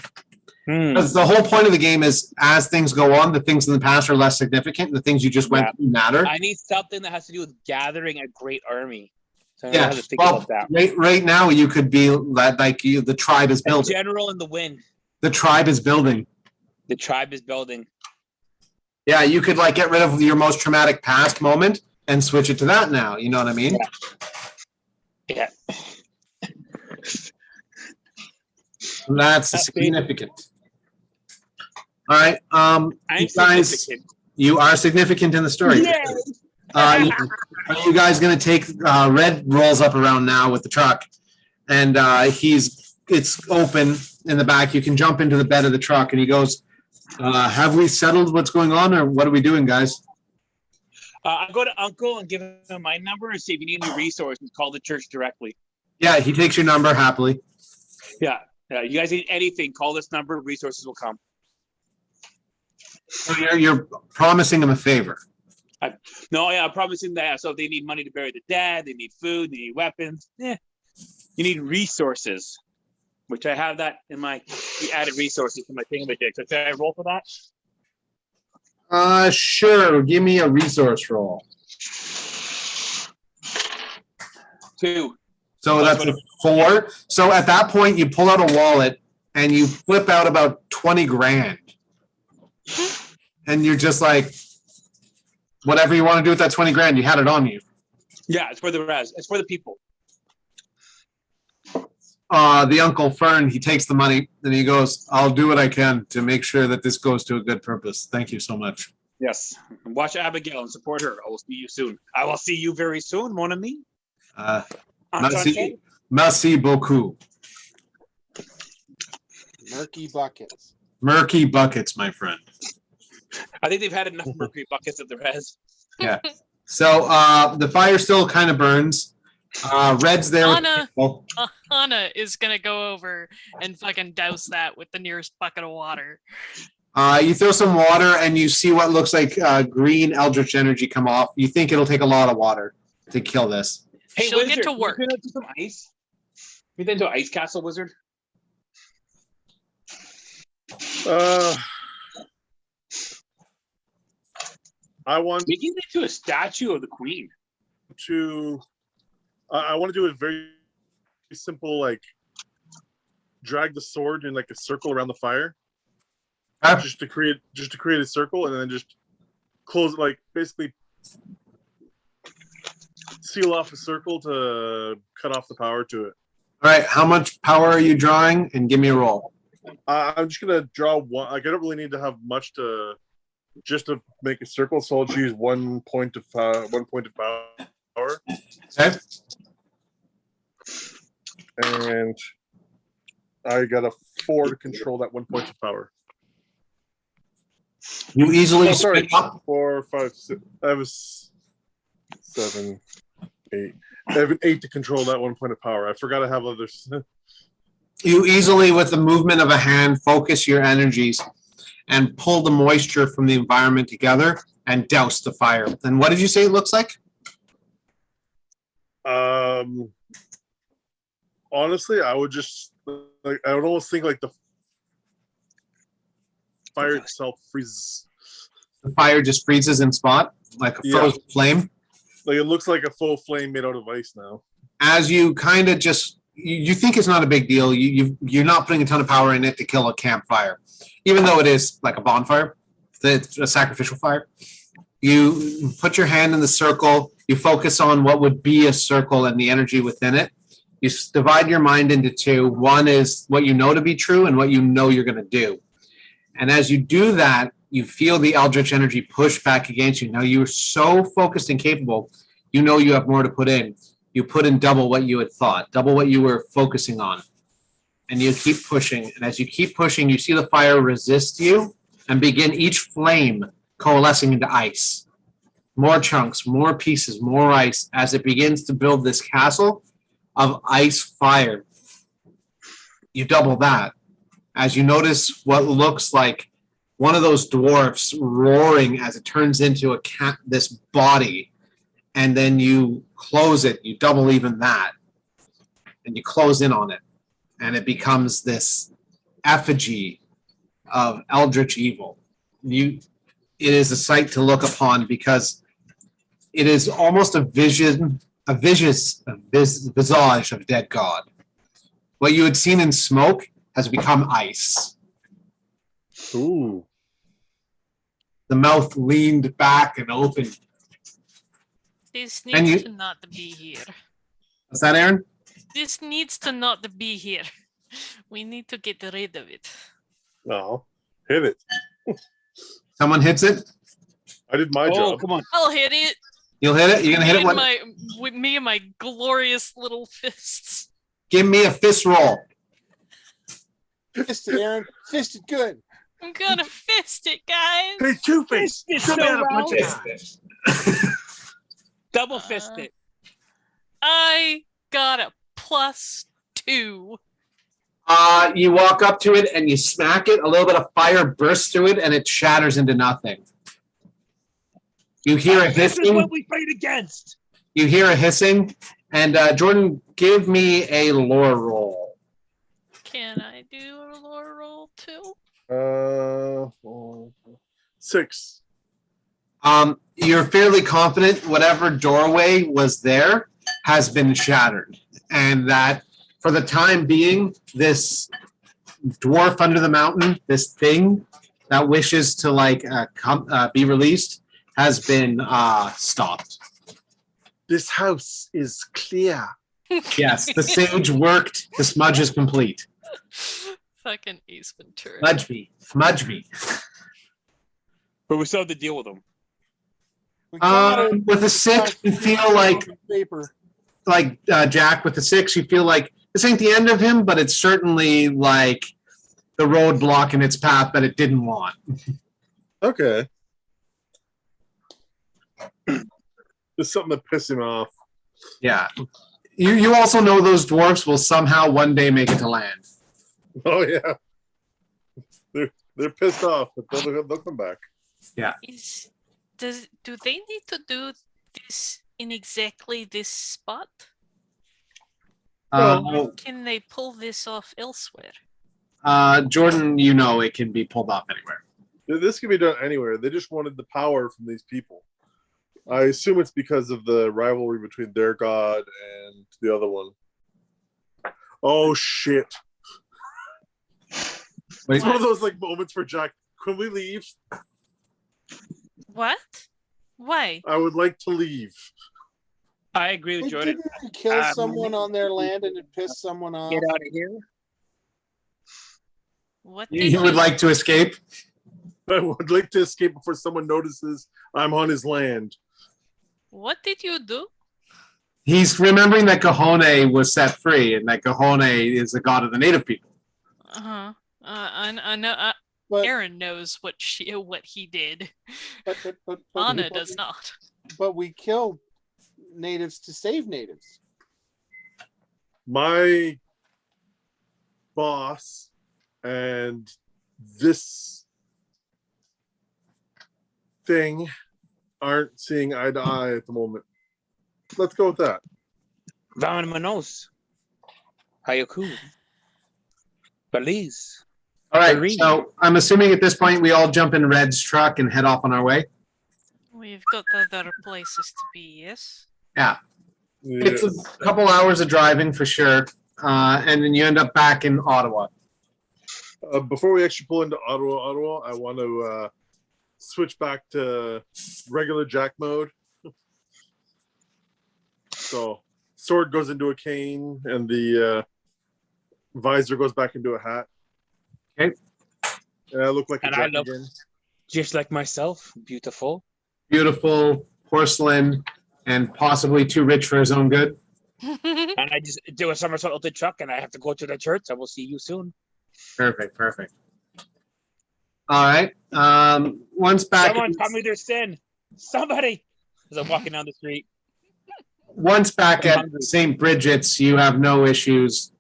Because the whole point of the game is, as things go on, the things in the past are less significant. And the things you just went through matter. I need something that has to do with gathering a great army. So I have to think well, about that. right now you could be like you. The tribe is A building. general in the wind. The tribe is building. The tribe is building. Yeah, you could like get rid of your most traumatic past moment and switch it to that now. You know what I mean? Yeah. That's significant. All right, I'm you guys, significant. you are significant in the story. Yay! Are you guys going to take Red rolls up around now with the truck, and it's open in the back. You can jump into the bed of the truck, and he goes, "Have we settled what's going on, or what are we doing, guys?" I'll go to Uncle and give him my number and see if you need any resources. Call the church directly. Yeah, he takes your number happily. Yeah. You guys need anything, call this number. Resources will come. So you're promising him a favor. No, yeah, I'm promising that. So if they need money to bury the dead, they need food, they need weapons. You need resources, which I have that in my added resources in my thingamajig. So should I roll for that? Sure. Give me a resource roll. 2. So that's a 4. So at that point, you pull out a wallet and you flip out about 20 grand. And you're just like, whatever you want to do with that 20 grand, you had it on you. Yeah, it's for the res. It's for the people. The Uncle Fern, he takes the money and he goes, "I'll do what I can to make sure that this goes to a good purpose. Thank you so much." Yes. Watch Abigail and support her. I will see you soon. I will see you very soon, mon ami. Merci beaucoup. Murky buckets. Murky buckets, my friend. I think they've had enough mercury buckets at the res. Yeah. So the fire still kind of burns. Red's there. Anna is gonna go over and fucking douse that with the nearest bucket of water. You throw some water and you see what looks like green eldritch energy come off. You think it'll take a lot of water to kill this. Hey, She'll wizard, get to work. You turn into some ice? You turn into an ice castle, wizard? I want We can get to a statue of the queen. to. I want to do it very simple, like drag the sword in like a circle around the fire, just to create a circle, and then just close it, like basically seal off a circle to cut off the power to it. All right. How much power are you drawing? And give me a roll. I'm just gonna draw one. Like I don't really need to have much to make a circle, so I'll just use 1 point of power. Okay. And I got a 4 to control that 1 point of power. You easily Sorry, spin up. 4, 5, 6. I have a 7, 8. I have an 8 to control that 1 point of power. I forgot I have others. You easily, with the movement of a hand, focus your energies, and pull the moisture from the environment together and douse the fire. And what did you say it looks like? Honestly, I would just like I would almost think like the fire itself freezes. The fire just freezes in spot, like a frozen flame. Like it looks like a full flame made out of ice now. As you kind of just, you think it's not a big deal. You're not putting a ton of power in it to kill a campfire, even though it is like a bonfire. It's a sacrificial fire. You put your hand in the circle. You focus on what would be a circle and the energy within it. You divide your mind into two. One is what you know to be true and what you know you're going to do. And as you do that, you feel the eldritch energy push back against you. Now you're so focused and capable, you know you have more to put in. You put in double what you had thought, double what you were focusing on. And you keep pushing. And as you keep pushing, you see the fire resist you and begin each flame coalescing into ice. More chunks, more pieces, more ice as it begins to build this castle of ice fire. You double that as you notice what looks like one of those dwarfs roaring as it turns into this body, and then you close it, you double even that, and you close in on it, and it becomes this effigy of eldritch evil. It is a sight to look upon because it is almost a visage of dead god. What you had seen in smoke has become ice. Ooh. The mouth leaned back and opened. This needs to not be here. What's that, Aaron? This needs to not be here. We need to get rid of it. No. Hit it. Someone hits it? I did my job. Come on. I'll hit it. You'll hit it? You're going to hit it? With me and my glorious little fists. Give me a fist roll. Fist it, Aaron. Fist it good. I'm gonna fist it, guys. Hey, Two-Face! Come out a bunch Fist it. Double fist it. I got a +2. You walk up to it and you smack it. A little bit of fire bursts through it and it shatters into nothing. You hear a hissing. This is what we fight against. You hear a hissing. And Jordan, give me a lore roll. Can I do a lore roll too? 6. You're fairly confident whatever doorway was there has been shattered, and that for the time being, this dwarf under the mountain, this thing that wishes to be released, has been stopped. This house is clear. Yes, the sage worked. The smudge is complete. Fucking Ace Ventura. Smudge me. But we still have to deal with them. With a 6, you feel like Jack. With a 6, you feel like this ain't the end of him, but it's certainly like the roadblock in its path that it didn't want. Okay. There's something to piss him off. Yeah. You also know those dwarfs will somehow one day make it to land. Oh yeah. They're pissed off, but they'll come back. Yeah. Do they need to do this in exactly this spot? Or can they pull this off elsewhere? Jordan, you know it can be pulled off anywhere. This can be done anywhere. They just wanted the power from these people. I assume it's because of the rivalry between their god and the other one. Oh shit. It's one of those like moments for Jack. Can we leave? What? Why? I would like to leave. I agree with Jordan. Didn't they kill someone on their land and it pissed someone off? Get out of here. What You would like to escape? I would like to escape before someone notices I'm on his land. What did you do? He's remembering that Kahone was set free and that Kahone is the god of the native people. Uh-huh. I know. But, Aaron knows what he did. but Anna does not. But we kill natives to save natives. My boss and this thing aren't seeing eye to eye at the moment. Let's go with that. Vámonos. Hayaku. Belize. All right, Three. so I'm assuming at this point we all jump in Red's truck and head off on our way. We've got other places to be, yes? Yeah. It's a couple hours of driving for sure, and then you end up back in Ottawa. Before we actually pull into Ottawa, I want to switch back to regular Jack mode. So sword goes into a cane, and the visor goes back into a hat. Okay. And I look like a And Jack I look again. just like myself. Beautiful. Beautiful porcelain and possibly too rich for his own good. And I just do a somersault with the truck, and I have to go to the church. I will see you soon. Perfect. All right. Once back. Someone tell me their sin. Somebody. As I'm walking down the street. Once back I'm at hungry. St. Bridget's, you have no issues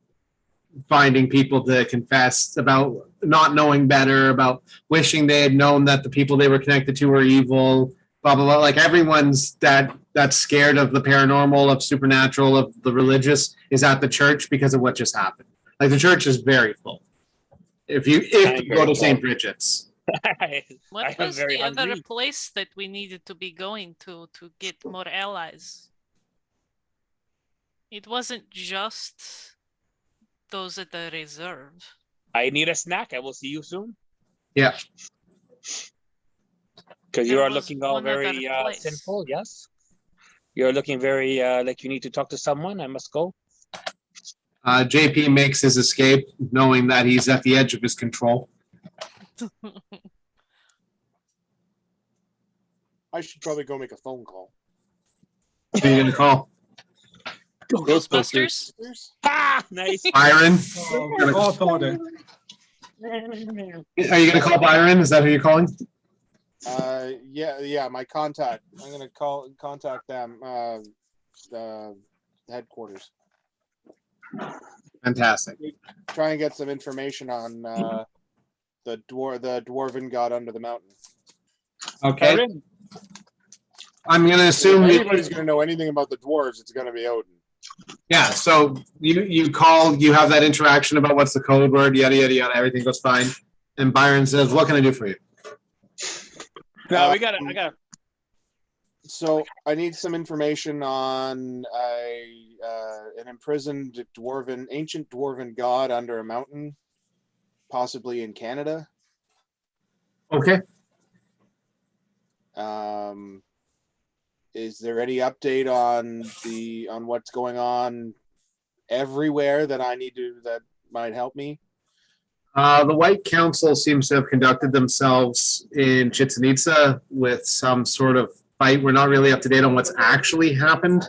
finding people to confess about not knowing better, about wishing they had known that the people they were connected to were evil, blah, blah, blah. Like everyone's that's scared of the paranormal, of supernatural, of the religious is at the church because of what just happened. Like the church is very full. If you go to St. Bridget's. What I am was very the other hungry. place that we needed to be going to get more allies? It wasn't just those at the reserve. I need a snack. I will see you soon. Yeah. Because you There are was looking all one other very place. sinful, yes? You're looking very like you need to talk to someone. I must go. JP makes his escape knowing that he's at the edge of his control. I should probably go make a phone call. Who are you going to call? Ghostbusters? Ah, nice. Byron? Oh, thought it. Are you going to call Byron? Is that who you're calling? Yeah, my contact. I'm gonna contact them. Headquarters. Fantastic. Try and get some information on the dwarven god under the mountain. Okay. Byron. I'm going to If assume anybody's gonna know anything about the dwarves, it's gonna be Odin. yeah, so you call, you have that interaction about what's the code word, yada, yada, yada, everything goes fine. And Byron says, what can I do for you? No, we got it. I got it. So I need some information on an imprisoned ancient dwarven god under a mountain, possibly in Canada. Okay. Is there any update on what's going on everywhere that might help me? The White Council seems to have conducted themselves in Chichen Itza with some sort of fight. We're not really up to date on what's actually happened.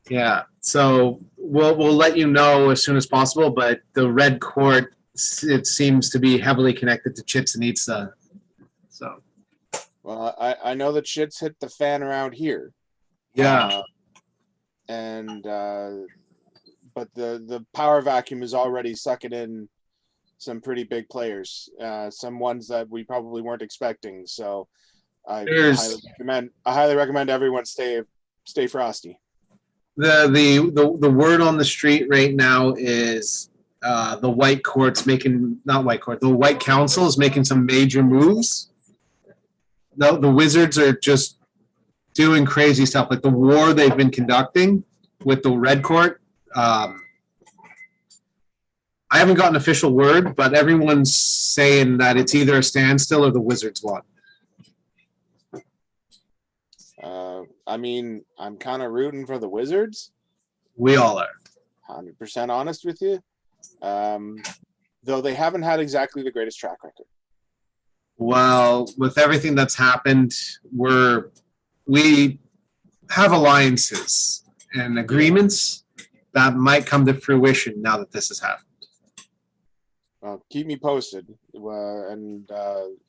Yeah, so we'll let you know as soon as possible, but the Red Court, it seems to be heavily connected to Chichen Itza. So. Well, I know that shit's hit the fan around here. Yeah. But the power vacuum is already sucking in some pretty big players, some ones that we probably weren't expecting. So I highly recommend everyone stay frosty. The word on the street right now is the White Council is making some major moves. The Wizards are just doing crazy stuff, like the war they've been conducting with the Red Court. I haven't gotten an official word, but everyone's saying that it's either a standstill or the Wizards won. I mean, I'm kind of rooting for the Wizards. We all are. 100% honest with you. Though they haven't had exactly the greatest track record. Well, with everything that's happened, we have alliances and agreements that might come to fruition now that this has happened. Well, keep me posted, and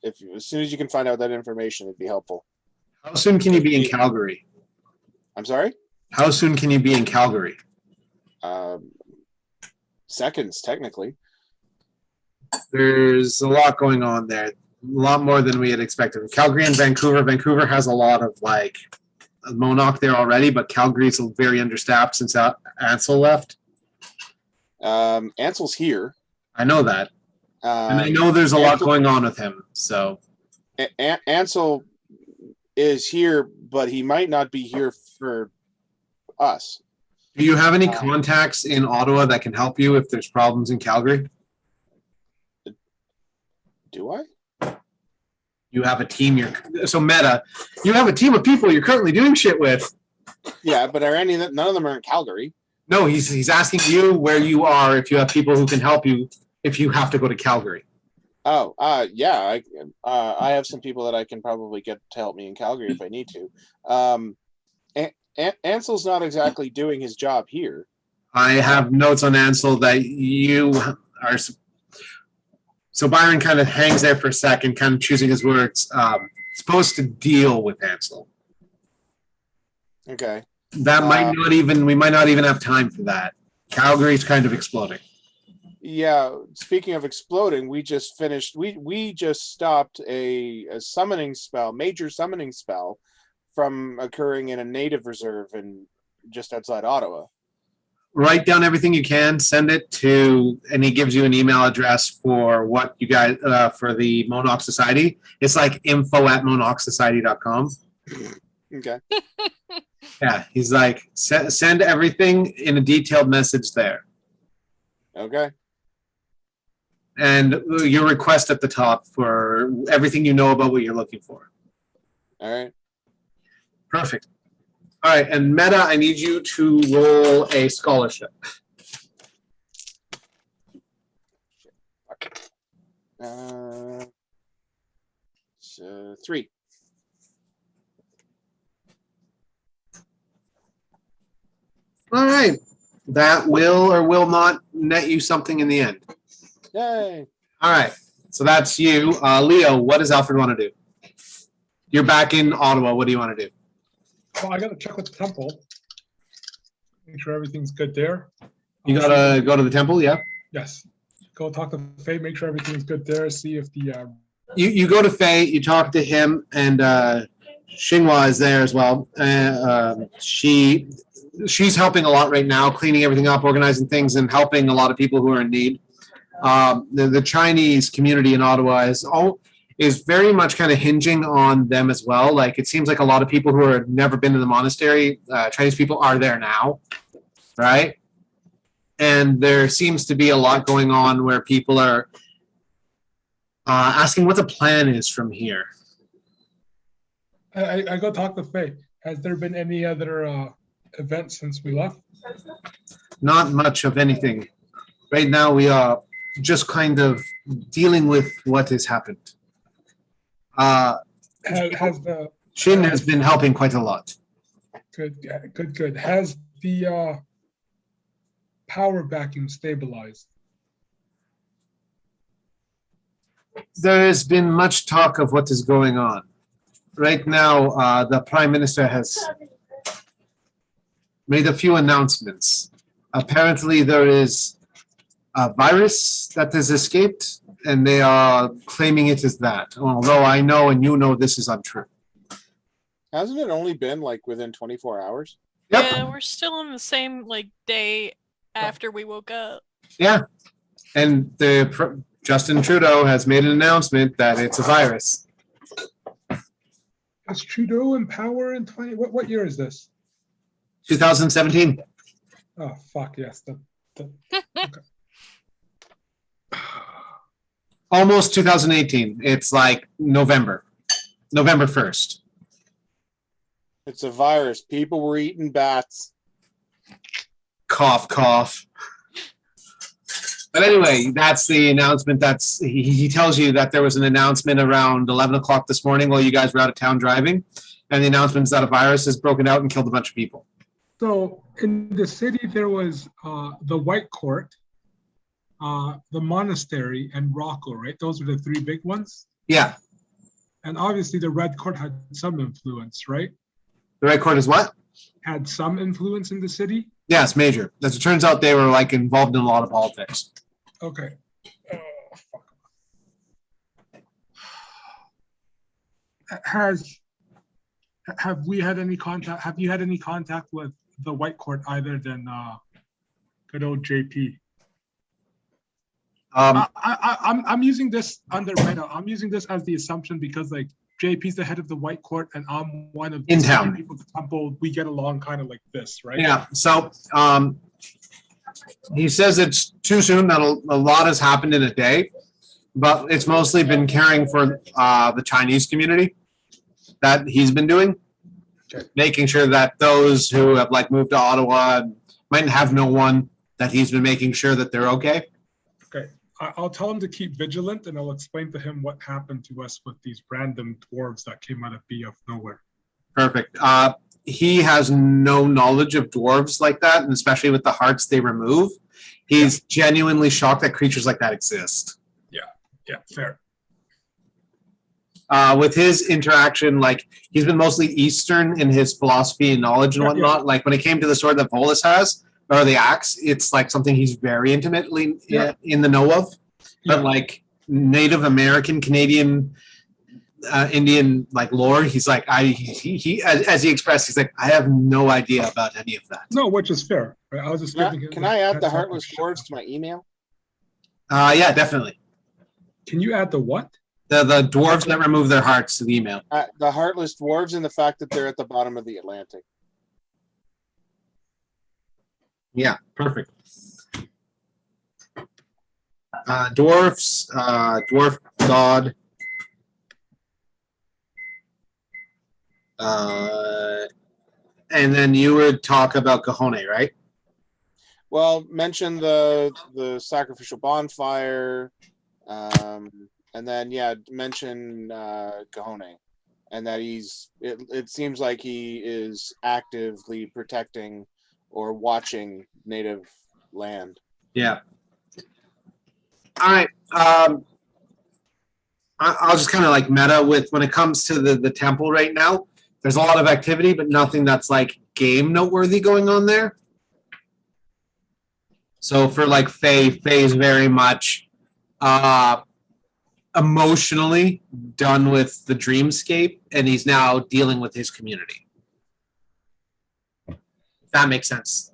as soon as you can find out that information, it'd be helpful. How soon can you be in Calgary? I'm sorry? How soon can you be in Calgary? Seconds, technically. There's a lot going on there. lot more than we had expected. Calgary and Vancouver. Vancouver has a lot of like Monarch there already, but Calgary's very understaffed since Ansel left. Ansel's here. I know that. And I know there's a lot going on with him. So Ansel is here, but he might not be here for us. Do you have any contacts in Ottawa that can help you if there's problems in Calgary? Do I? You have a team. So Meta, you have a team of people you're currently doing shit with. Yeah, but none of them are in Calgary. No, he's asking you where you are if you have people who can help you if you have to go to Calgary. Oh, yeah, I have some people that I can probably get to help me in Calgary if I need to. Ansel's not exactly doing his job here. I have notes on Ansel that you are. So Byron kind of hangs there for a second, kind of choosing his words. Supposed to deal with Ansel. Okay. That we might not even have time for that. Calgary's kind of exploding. Yeah. Speaking of exploding, we just finished. We just stopped a summoning spell, major summoning spell, from occurring in a native reserve just outside Ottawa. Write down everything you can, send it to, and he gives you an email address for what you guys, for the Monarch Society. It's like info@monarchsociety.com. Okay. Yeah, he's like, send everything in a detailed message there. Okay. And your request at the top for everything you know about what you're looking for. All right. Perfect. All right, and Meta, I need you to roll a scholarship. 3. All right. That will or will not net you something in the end. Yay. All right. So that's you. Leo, what does Alfred want to do? You're back in Ottawa. What do you want to do? Well, I got to check with the temple. Make sure everything's good there. You got to go to the temple, yeah? Yes. Go talk to Faye, make sure everything's good there, see if the... You go to Faye, you talk to him, and Xinhua is there as well. She's helping a lot right now, cleaning everything up, organizing things, and helping a lot of people who are in need. The Chinese community in Ottawa is very much kind of hinging on them as well. Like, it seems like a lot of people who have never been to the monastery, Chinese people, are there now, right? And there seems to be a lot going on where people are asking what the plan is from here. I go talk to Faye. Has there been any other events since we left? Not much of anything. Right now, we are just kind of dealing with what has happened. Shin has been helping quite a lot. Good. Has the power vacuum stabilized? There has been much talk of what is going on. Right now, the Prime Minister has made a few announcements. Apparently, there is a virus that has escaped, and they are claiming it is that. Although I know and you know this is untrue. Hasn't it only been like within 24 hours? Yep. Yeah, we're still on the same day after we woke up. Yeah. And Justin Trudeau has made an announcement that it's a virus. Is Trudeau in power in 20? What year is this? 2017. Oh, fuck, yes. Okay. Almost 2018. It's like November 1st. It's a virus. People were eating bats. Cough, cough. But anyway, that's the announcement. He tells you that there was an announcement around 11 o'clock this morning while you guys were out of town driving. And the announcement is that a virus has broken out and killed a bunch of people. So in the city, there was the White Court, the monastery, and Rocco, right? Those are the three big ones. Yeah. And obviously the Red Court had some influence, right? The Red Court is what? Had some influence in the city? Yes, major. As it turns out, they were like involved in a lot of politics. Okay. Fuck. have we had any contact? Have you had any contact with the White Court other than good old JP? I'm using this under meta. I'm using this as the assumption because like JP's the head of the White Court and I'm one of the people at the temple. We get along kind of like this, right? Yeah. So he says it's too soon. That a lot has happened in a day, but it's mostly been caring for the Chinese community that he's been doing, making sure that those who have like moved to Ottawa and might have no one, that he's been making sure that they're okay. Okay. I'll tell him to keep vigilant and I'll explain to him what happened to us with these random dwarves that came out of nowhere. Perfect. He has no knowledge of dwarves like that, and especially with the hearts they remove. He's genuinely shocked that creatures like that exist. Yeah, fair. With his interaction, like he's been mostly Eastern in his philosophy and knowledge and whatnot. Yeah. Like when it came to the sword that Volus has, or the axe, it's like something he's very intimately in the know of. But like Native American, Canadian, Indian like lore, he's like he as he expressed, he's like I have no idea about any of that. No, which is fair. I was just can I add the Heartless Dwarves to my email? Yeah, definitely. Can you add the what? The dwarves that remove their hearts to the email. The Heartless Dwarves and the fact that they're at the bottom of the Atlantic. Yeah, perfect. Dwarfs, dwarf god. And then you would talk about Kahone, right? Well, mention the sacrificial bonfire, and then mention Kahone, and that it seems like he is actively protecting or watching native land. Yeah. All right. I'll just kind of like meta with when it comes to the temple right now. There's a lot of activity, but nothing that's like game noteworthy going on there. So for like Faye is very much emotionally done with the dreamscape, and he's now dealing with his community. If that makes sense,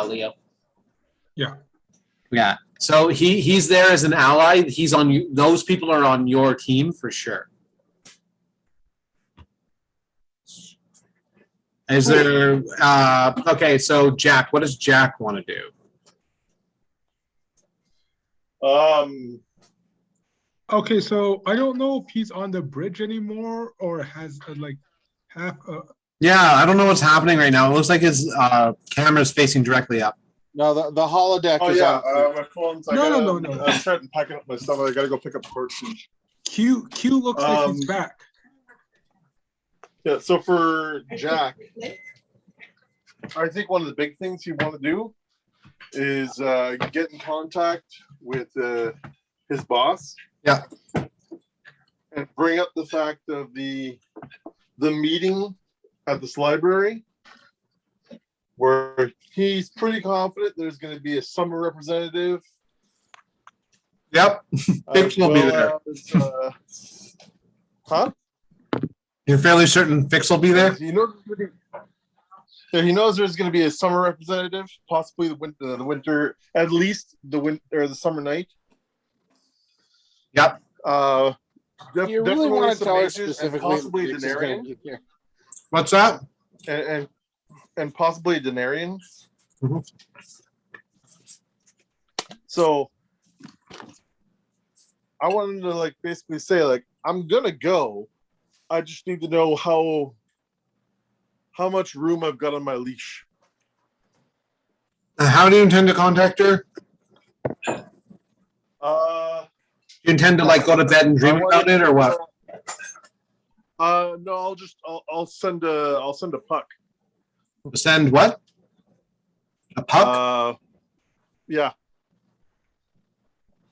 Leo. Yeah. Yeah. So he's there as an ally. He's on you. Those people are on your team for sure. Is there okay, so Jack, what does Jack want to do? Okay, so I don't know if he's on the bridge anymore or has like half Yeah, I don't know what's happening right now. It looks like his camera's facing directly up. No, the holodeck is on. on. My phone's No. I'm starting packing up my stuff. I gotta go pick up parts. Q looks like he's back. Yeah, so for Jack, I think one of the big things you want to do is get in contact with his boss. Yeah. And bring up the fact of the meeting at this library where he's pretty confident there's going to be a summer representative. Yep. Fix will be there. Huh? You're fairly certain Fix will be there? He knows there's going to be a summer representative, possibly the winter, at least the winter or the summer night. Yep. You really want to tell us specifically? Possibly a Denarian. What's that? And possibly a Denarian. Mm-hmm. So I wanted to like basically say like I'm gonna go. I just need to know how much room I've got on my leash. How do you intend to contact her? You intend to like go to bed and dream about it, or what? No, I'll send a puck. Send what? A puck? Yeah.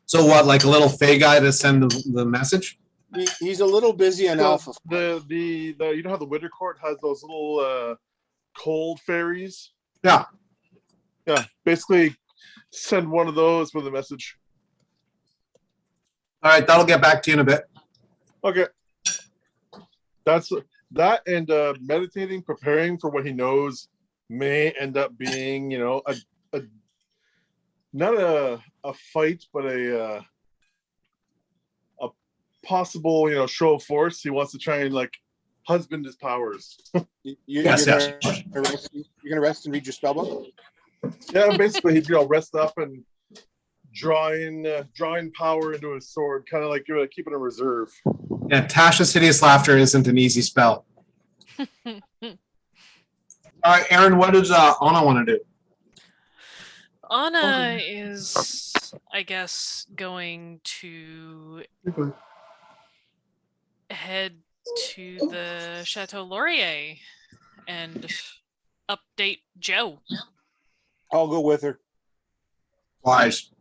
So what? Like a little Fey guy to send the message? He's a little busy on Alpha. The you know how the Winter Court has those little cold fairies? Yeah. Yeah. Basically, send one of those with a message. All right, that'll get back to you in a bit. Okay. That's that, and meditating, preparing for what he knows may end up being, a not a fight, but a possible, show of force. He wants to try and like husband his powers. Yes, You're gonna rest and read your spell book. Yeah, basically, he's rest up and drawing power into his sword, kind of like you're keeping a reserve. Yeah, Tasha's hideous laughter isn't an easy spell. All right, Aaron, what does Anna want to do? Anna is, I guess, going to head to the Chateau Laurier and update Joe. I'll go with her. Wise.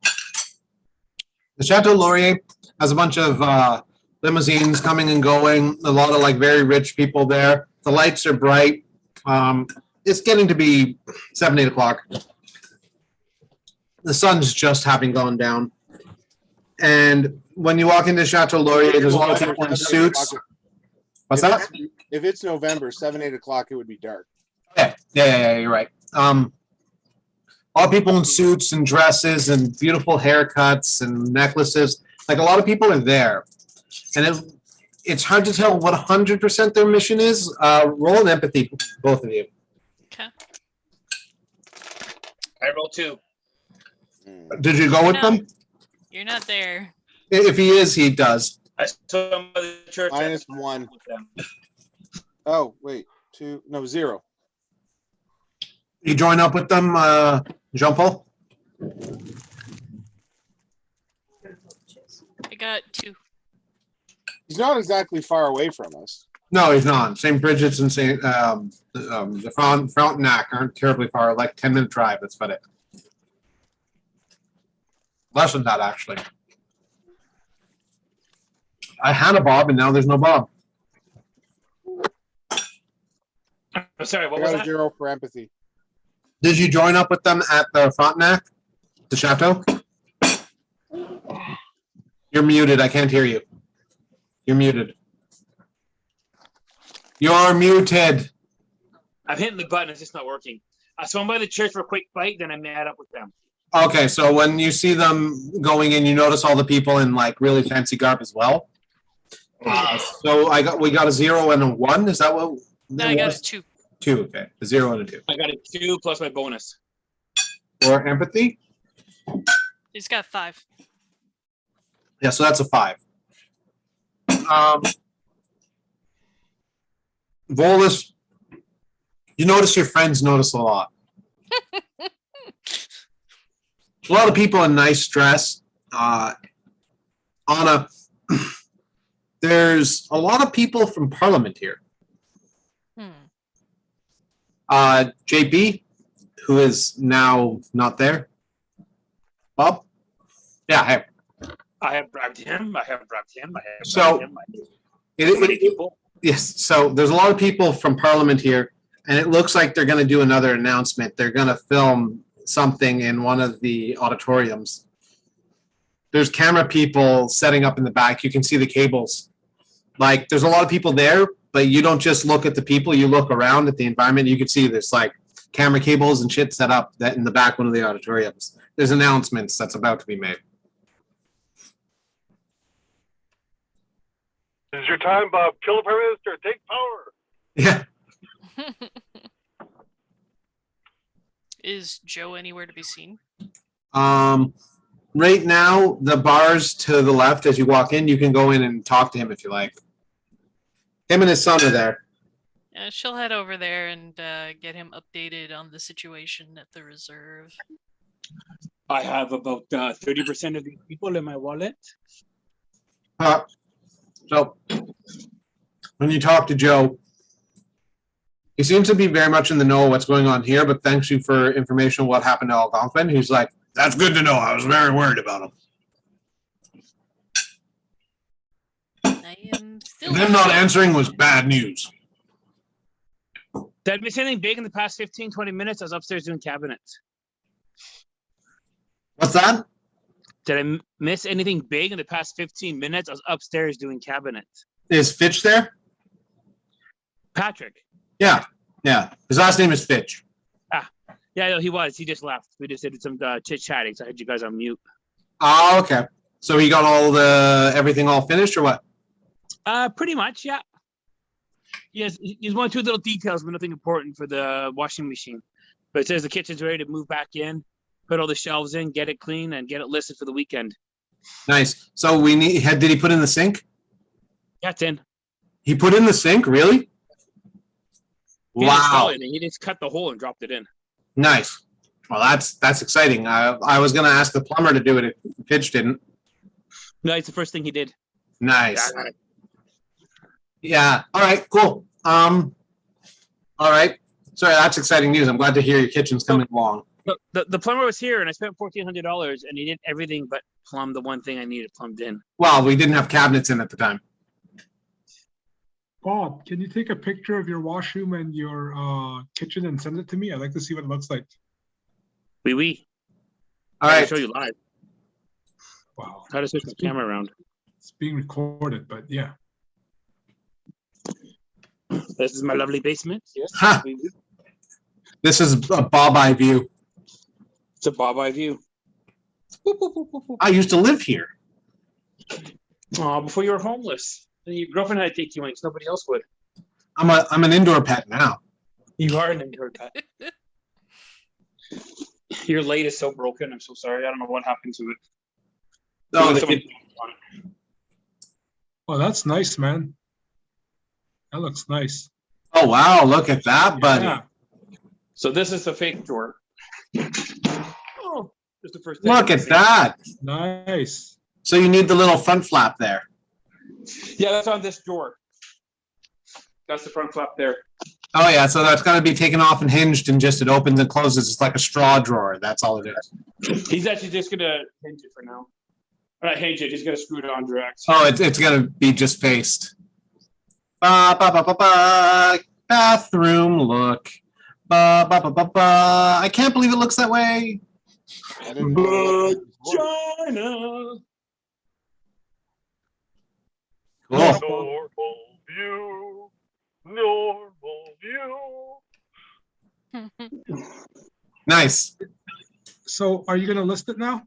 The Chateau Laurier has a bunch of limousines coming and going, a lot of like very rich people there. The lights are bright. It's getting to be 7, 8 o'clock. The sun's just having gone down. And when you walk into Chateau Laurier, there's a lot of people in suits. What's that? If it's November, 7, 8 o'clock, it would be dark. Yeah, you're right. A lot of people in suits and dresses and beautiful haircuts and necklaces. Like a lot of people are there. And it's hard to tell what 100% their mission is. Roll an empathy, both of you. Okay. I roll 2. Did you go with No. them? You're not there. If he is, he does. I saw him at the church. -1. Oh, wait. 2. No, 0. You join up with them, Jean-Paul? I got 2. He's not exactly far away from us. No, he's not. St. Bridget's and the Frontenac aren't terribly far, like 10-minute drive. That's about it. Less than that, actually. I had a Bob, and now there's no Bob. I'm sorry, what I was got a that? 0 for empathy. Did you join up with them at the Frontenac, the chateau? You're muted. I can't hear you. You're muted. You're muted. I'm hitting the button, it's just not working. I swung by the church for a quick bite, then I met up with them. Okay, so when you see them going in, you notice all the people in like really fancy garb as well. So we got a 0 and a 1. Is that what? No, I got a 2. 2. Okay, a 0 and a 2. I got a 2 plus my bonus. For empathy. He's got 5. Yeah, so that's a 5. Volus, you notice your friends notice a lot. A lot of people in nice dress. Anna, there's a lot of people from Parliament here. JB, who is now not there. Bob? Yeah, hey. I have bribed him. So, yes, so there's a lot of people from Parliament here, and it looks like they're going to do another announcement. They're going to film something in one of the auditoriums. There's camera people setting up in the back. You can see the cables. Like, there's a lot of people there, but you don't just look at the people. You look around at the environment. You can see there's, like, camera cables and shit set up that in the back one of the auditoriums. There's announcements that's about to be made. This is your time, Bob. Kill the Prime Minister. Take power. Yeah. Is Joe anywhere to be seen? Right now, the bars to the left as you walk in, you can go in and talk to him if you like. Him and his son are there. She'll head over there and get him updated on the situation at the reserve. I have about 30% of these people in my wallet. So, when you talk to Joe, he seems to be very much in the know of what's going on here, but thanks you for information on what happened to Algonquin. He's like, that's good to know. I was very worried about him. I am still. Them not answering was bad news. Did I miss anything big in the past 15, 20 minutes? I was upstairs doing cabinets. What's that? Did I miss anything big in the past 15 minutes? I was upstairs doing cabinets. Is Fitch there? Patrick. Yeah. His last name is Fitch. Yeah, no, he was. He just left. We just did some chit chatting, so I had you guys on mute. Oh, okay. So he got everything all finished or what? Pretty much, yeah. Yes, he's one or two little details, but nothing important for the washing machine. But it says the kitchen's ready to move back in, put all the shelves in, get it clean, and get it listed for the weekend. Nice. So did he put in the sink? Yeah, it's in. He put in the sink, really? He didn't install Wow. it, he just cut the hole and dropped it in. Nice. Well, that's exciting. I was going to ask the plumber to do it if Fitch didn't. No, it's the first thing he did. Nice. Yeah. All right. Cool. All right. Sorry, that's exciting news. I'm glad to hear your kitchen's coming along. The plumber was here, and I spent $1,400, and he did everything but plumb the one thing I needed plumbed in. Well, we didn't have cabinets in at the time. Bob, can you take a picture of your washroom and your kitchen and send it to me? I'd like to see what it looks like. Oui. All I'll right. show you live. Wow. How to switch the camera around. It's being recorded, but yeah. This is my lovely basement. Yes. Ha! This is a Bob Eye view. It's a Bob Eye view. I used to live here. Oh, before you were homeless. And your girlfriend had to take you in because nobody else would. I'm an indoor pet now. You are an indoor pet. Your light is so broken. I'm so sorry. I don't know what happened to it. Oh, Oh, that's nice, man. That looks nice. oh wow! Look at that, buddy. Yeah. So this is the fake drawer. Oh, just the first. Look at that. Nice. So you need the little front flap there. Yeah, that's on this drawer. That's the front flap there. Oh yeah, so that's got to be taken off and hinged, and just it opens and closes. It's like a straw drawer. That's all it is. He's actually just gonna hinge it for now. Not hinge it. He's gonna screw it on direct. Oh, it's gonna be just faced. Ba ba ba ba ba. Bathroom look. Ba ba ba ba ba. I can't believe it looks that way. Vagina. Cool. Normal view. Nice. So are you going to list it now?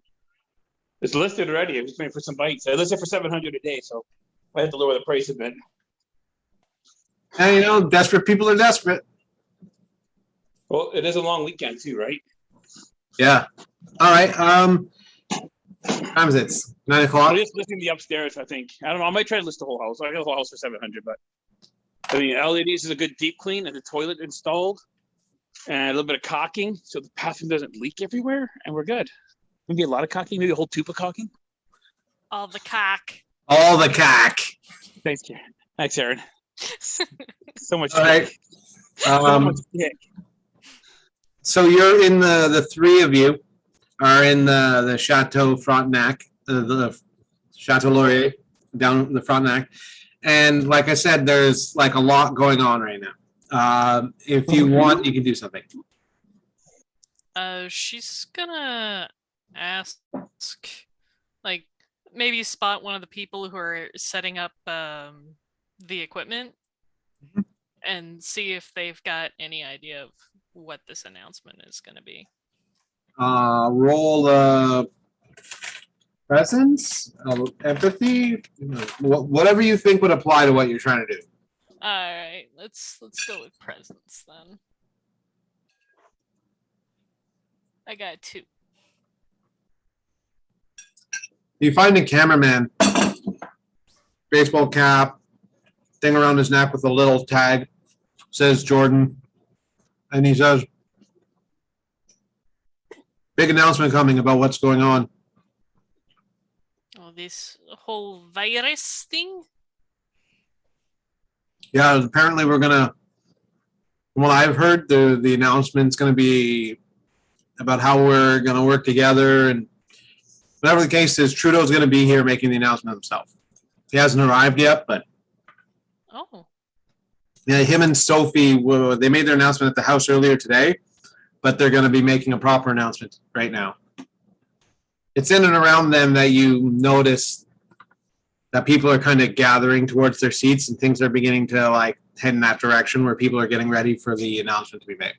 It's listed already. I'm just waiting for some bites. I listed for $700 a day, so I have to lower the price a bit. And you know, desperate people are desperate. Well, it is a long weekend too, right? Yeah. All right. What time is it? 9 I'm o'clock. just listing the upstairs. I think I don't know. I might try to list the whole house. I got the whole house for $700, but I mean, LEDs is a good deep clean and the toilet installed, and a little bit of caulking so the bathroom doesn't leak everywhere, and we're good. Maybe a lot of caulking, maybe a whole tube of caulking. All the cock. All the cack. Thanks, Karen. Thanks, Aaron. So much. All right. So much dick. So you're in the three of you are in the Chateau Frontenac, the Chateau Laurier down the Frontenac, and like I said, there's like a lot going on right now. If you want, you can do something. She's gonna ask, like, maybe spot one of the people who are setting up the equipment and see if they've got any idea of what this announcement is going to be. Roll presence, empathy, whatever you think would apply to what you're trying to do. All right, let's go with presence then. I got 2. You find a cameraman, baseball cap, thing around his neck with a little tag, says Jordan, and he says, big announcement coming about what's going on. Oh, this whole virus thing? Yeah, apparently we're gonna, from what I've heard, the announcement's gonna be about how we're gonna work together, and whatever the case is, Trudeau's gonna be here making the announcement himself. He hasn't arrived yet, but Oh. yeah, him and Sophie, they made their announcement at the house earlier today, but they're going to be making a proper announcement right now. It's in and around them that you notice that people are kind of gathering towards their seats and things are beginning to like head in that direction where people are getting ready for the announcement to be made.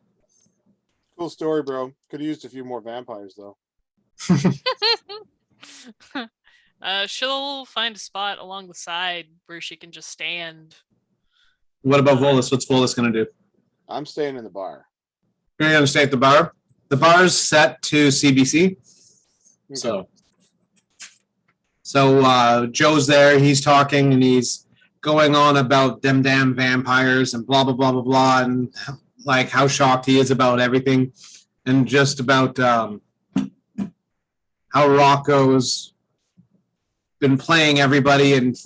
Cool story, bro. Could have used a few more vampires, though. She'll find a spot along the side where she can just stand. What about Volus? What's Volus going to do? I'm staying in the bar. You're going to stay at the bar? The bar's set to CBC. Okay. So Joe's there. He's talking and he's going on about them damn vampires and blah, blah, blah, blah, blah. And like how shocked he is about everything. And just about how Rocco's been playing everybody. And,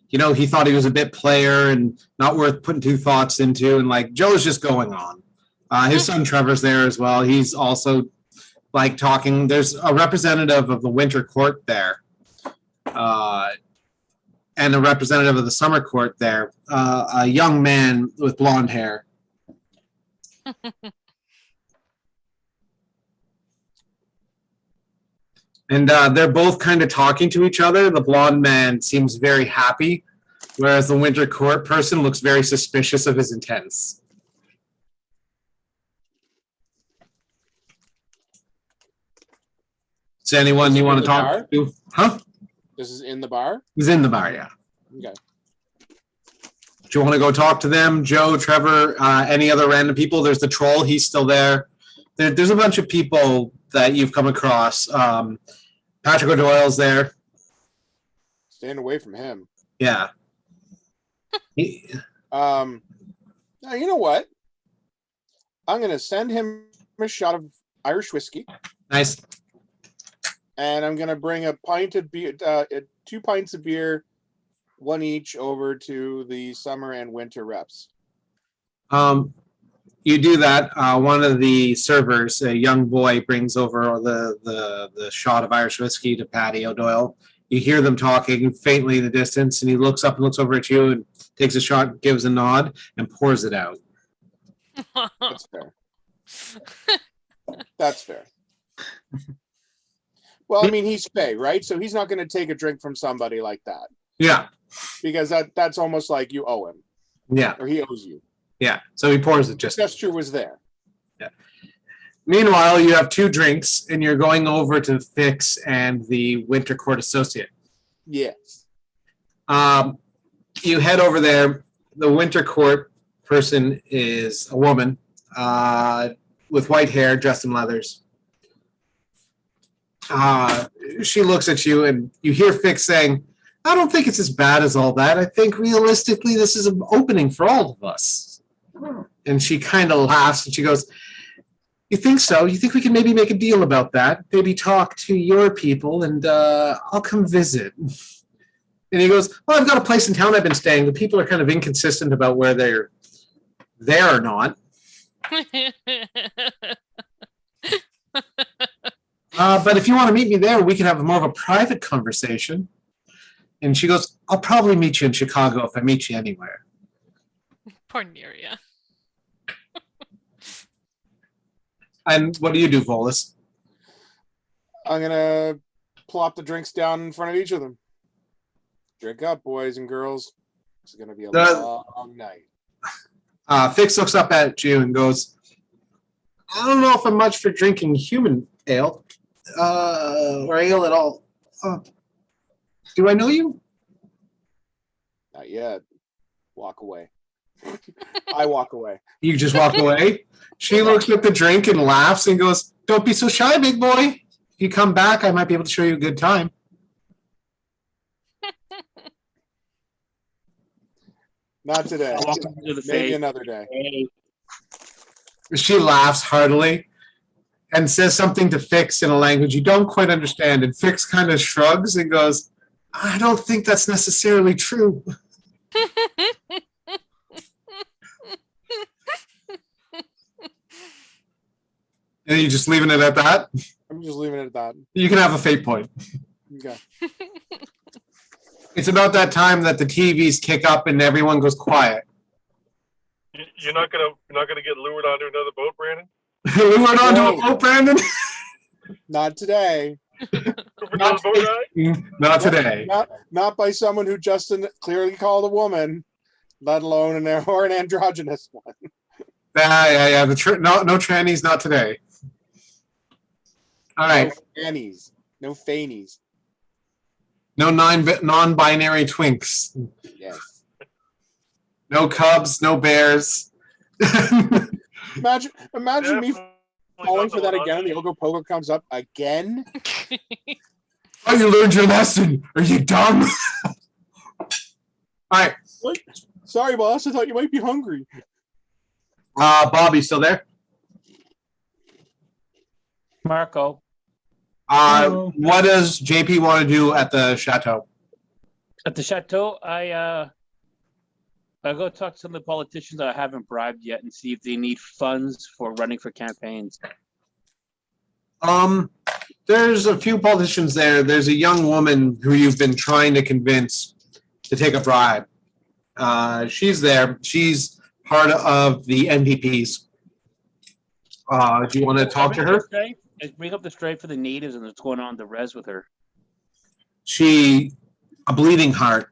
you know, he thought he was a bit player and not worth putting two thoughts into. And like Joe's just going on. His son Trevor's there as well. He's also like talking. There's a representative of the Winter Court there. And a representative of the Summer Court there, a young man with blonde hair. And they're both kind of talking to each other. The blonde man seems very happy, whereas the Winter Court person looks very suspicious of his intents. Is there anyone you want to talk to? Huh? This is in the bar? He's in the bar, yeah. Okay. Do you want to go talk to them? Joe, Trevor, any other random people? There's the troll. He's still there. There's a bunch of people that you've come across. Patrick O'Doyle's there. Staying away from him. Yeah. Now, you know what? I'm going to send him a shot of Irish whiskey. Nice. And I'm going to bring a pint of beer, 2 pints of beer, one each, over to the summer and winter reps. You do that. One of the servers, a young boy, brings over the shot of Irish whiskey to Patty O'Doyle. You hear them talking faintly in the distance, and he looks up and looks over at you and takes a shot, gives a nod, and pours it out. That's fair. That's fair. Well, I mean, he's Faye, right? So he's not going to take a drink from somebody like that. Yeah. Because that's almost like you owe him. Yeah. Or he owes you. Yeah. So he pours it just. The gesture was there. Yeah. Meanwhile, you have 2 drinks, and you're going over to Fix and the Winter Court Associate. Yes. You head over there. The Winter Court person is a woman with white hair, dressed in leathers. She looks at you, and you hear Fix saying, I don't think it's as bad as all that. I think realistically this is an opening for all of us. And she kind of laughs, and she goes, you think so? You think we can maybe make a deal about that? Maybe talk to your people, and I'll come visit. And he goes, well, I've got a place in town I've been staying. The people are kind of inconsistent about where they're there or not. But if you want to meet me there, we can have more of a private conversation. And she goes, I'll probably meet you in Chicago if I meet you anywhere. Poor Neria. And what do you do, Volus? I'm going to plop the drinks down in front of each of them. Drink up, boys and girls. It's going to be a long night. Fix looks up at you and goes, I don't know if I'm much for drinking human ale. Or ale at all. Do I know you? Not yet. Walk away. I walk away. You just walk away? She looks at the drink and laughs and goes, don't be so shy, big boy. If you come back, I might be able to show you a good time. Not today. Maybe another day. She laughs heartily and says something to Fix in a language you don't quite understand. And Fix kind of shrugs and goes, I don't think that's necessarily true. And you just leaving it at that? I'm just leaving it at that. You can have a fate point. Okay. It's about that time that the TVs kick up and everyone goes quiet. You're not gonna get lured onto another boat, Brandon? Lured onto a boat, Brandon? Not today. Not today. Not by someone who Justin clearly called a woman. let alone or an androgynous one. Yeah. No trannies, not today. All right. No fannies. No fannies. No non-binary twinks. Yes. No cubs, no bears. Imagine me falling for that again and the Ogopogo comes up again. Oh, you learned your lesson. Are you dumb? All right. What? Sorry, boss. I thought you might be hungry. Bob, you still there? Marco. What does JP want to do at the chateau? At the chateau, I go talk to some of the politicians that I haven't bribed yet and see if they need funds for running for campaigns. There's a few politicians there. There's a young woman who you've been trying to convince to take a bribe. She's there. She's part of the NPPs. Do you want to talk to her? Bring up the strife for the natives and what's going on in the res with her. She, a bleeding heart,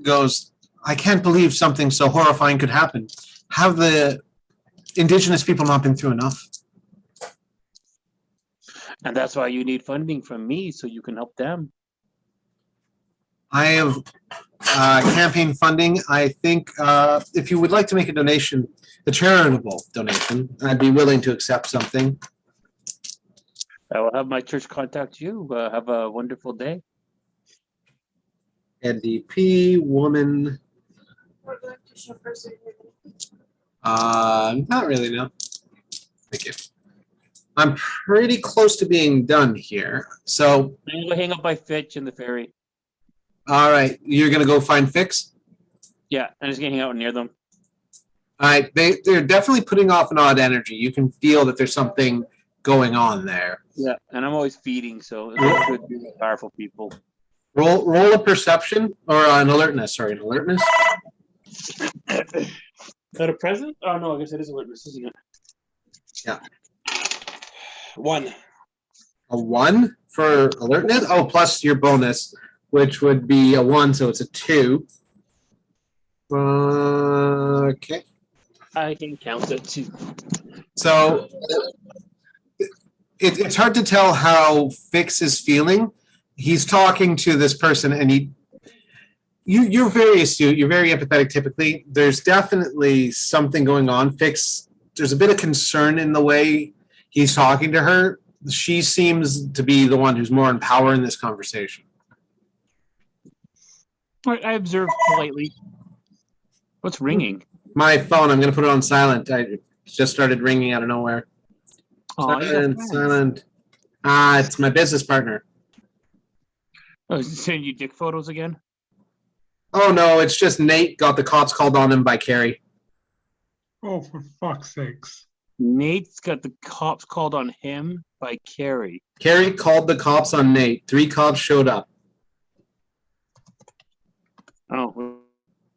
goes, I can't believe something so horrifying could happen. Have the indigenous people not been through enough? And that's why you need funding from me so you can help them. I have campaign funding. I think if you would like to make a donation, a charitable donation, I'd be willing to accept something. I will have my church contact you. Have a wonderful day. NDP, woman. Not really, no. Thank you. I'm pretty close to being done here. So I'm gonna go hang up by Fitch in the ferry. all right, you're gonna go find Fix? Yeah, I'm just gonna hang out near them. All right, they're definitely putting off an odd energy. You can feel that there's something going on there. Yeah, and I'm always feeding, so it's good to be with powerful people. Roll a perception or an alertness. Sorry, an alertness. Is that a present? Oh no, I guess it is alertness, isn't it? Yeah. 1. A 1 for alertness. Oh, plus your bonus, which would be a 1, so it's a 2. Okay. I can count it too. So it's hard to tell how Fix is feeling. He's talking to this person, and you're very astute. You're very empathetic. Typically, there's definitely something going on. Fix. There's a bit of concern in the way he's talking to her. She seems to be the one who's more in power in this conversation. I observe politely. What's ringing? My phone. I'm going to put it on silent. I just started ringing out of nowhere. Oh, Silent. It's my business partner. Oh, is he sending you dick photos again? Oh no, it's just Nate got the cops called on him by Carrie. Oh, for fuck's sakes. Nate's got the cops called on him by Carrie. Carrie called the cops on Nate. 3 cops showed up. Oh,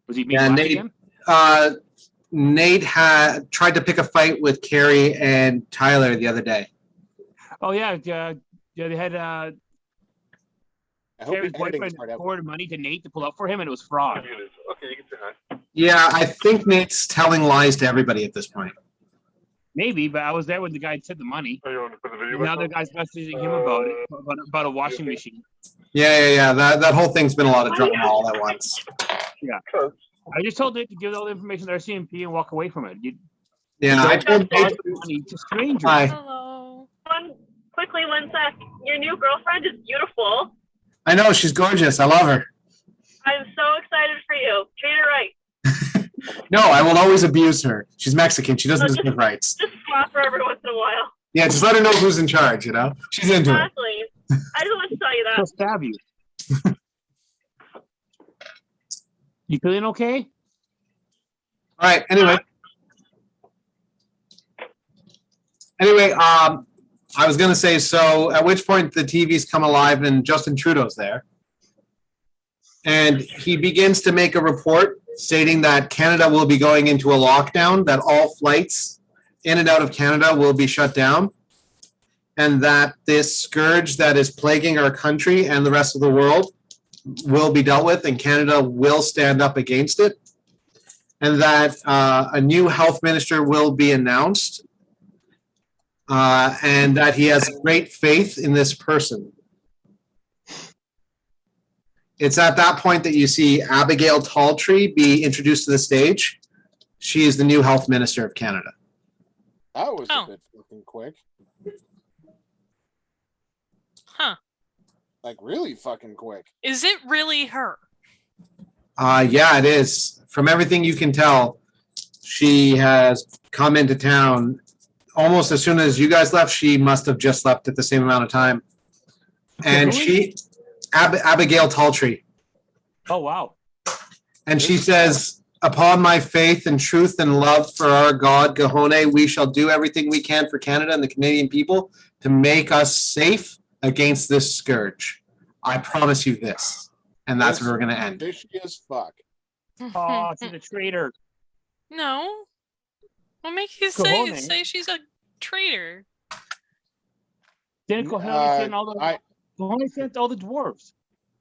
was he being Yeah, black Nate. again? Nate had tried to pick a fight with Carrie and Tyler the other day. Oh yeah, they had I hope Carrie's he's editing boyfriend this part out. forwarded money to Nate to pull up for him, and it was fraud. Okay, you can say hi. Yeah, I think Nate's telling lies to everybody at this point. Maybe, but I was there when the guy said the money. Oh, you want to put the video Now back the on? guy's messaging him about it, about a washing machine. Yeah. That whole thing's been a lot of drama all at once. I just told Nate to give all the information to RCMP and walk away from it. I told Nate. Money to strangers. Hi. Hello. One sec. Your new girlfriend is beautiful. I know, she's gorgeous. I love her. I'm so excited for you. Treat her right. No, I will always abuse her. She's Mexican. She doesn't deserve rights. Just slap her every once in a while. Yeah, just let her know who's in charge, you know? She's into it. Honestly. I just want to tell you She'll that. stab you. You feeling okay? All right, anyway. I was going to say, so at which point the TV's come alive and Justin Trudeau's there. And he begins to make a report stating that Canada will be going into a lockdown, that all flights in and out of Canada will be shut down, and that this scourge that is plaguing our country and the rest of the world will be dealt with, and Canada will stand up against it. and that a new health minister will be announced, and that he has great faith in this person. It's at that point that you see Abigail Talltree be introduced to the stage. She is the new health minister of Canada. That was a bit fucking quick. Huh. Like really fucking quick. Is it really her? Yeah, it is. From everything you can tell, she has come into town almost as soon as you guys left. She must have just left at the same amount of time. And Abigail Talltree. Oh, wow. And she says, upon my faith and truth and love for our God, Gahone, we shall do everything we can for Canada and the Canadian people to make us safe against this scourge. I promise you this. And that's where we're going to end. Fishy as fuck. Oh, she's a traitor. No. What makes you Cojones. say she's a traitor? Didn't Cojones send all the Cojones sent all the dwarves?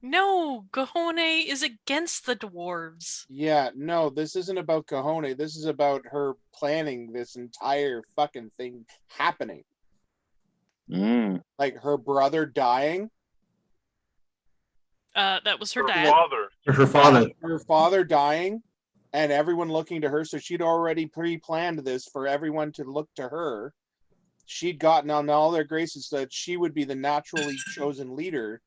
No, Gahone is against the dwarves. Yeah, no, this isn't about Kahone. This is about her planning this entire fucking thing happening. Like her brother dying. That was her dad. Her father. Her father dying, and everyone looking to her. So she'd already pre-planned this for everyone to look to her. She'd gotten on all their graces so that she would be the naturally chosen leader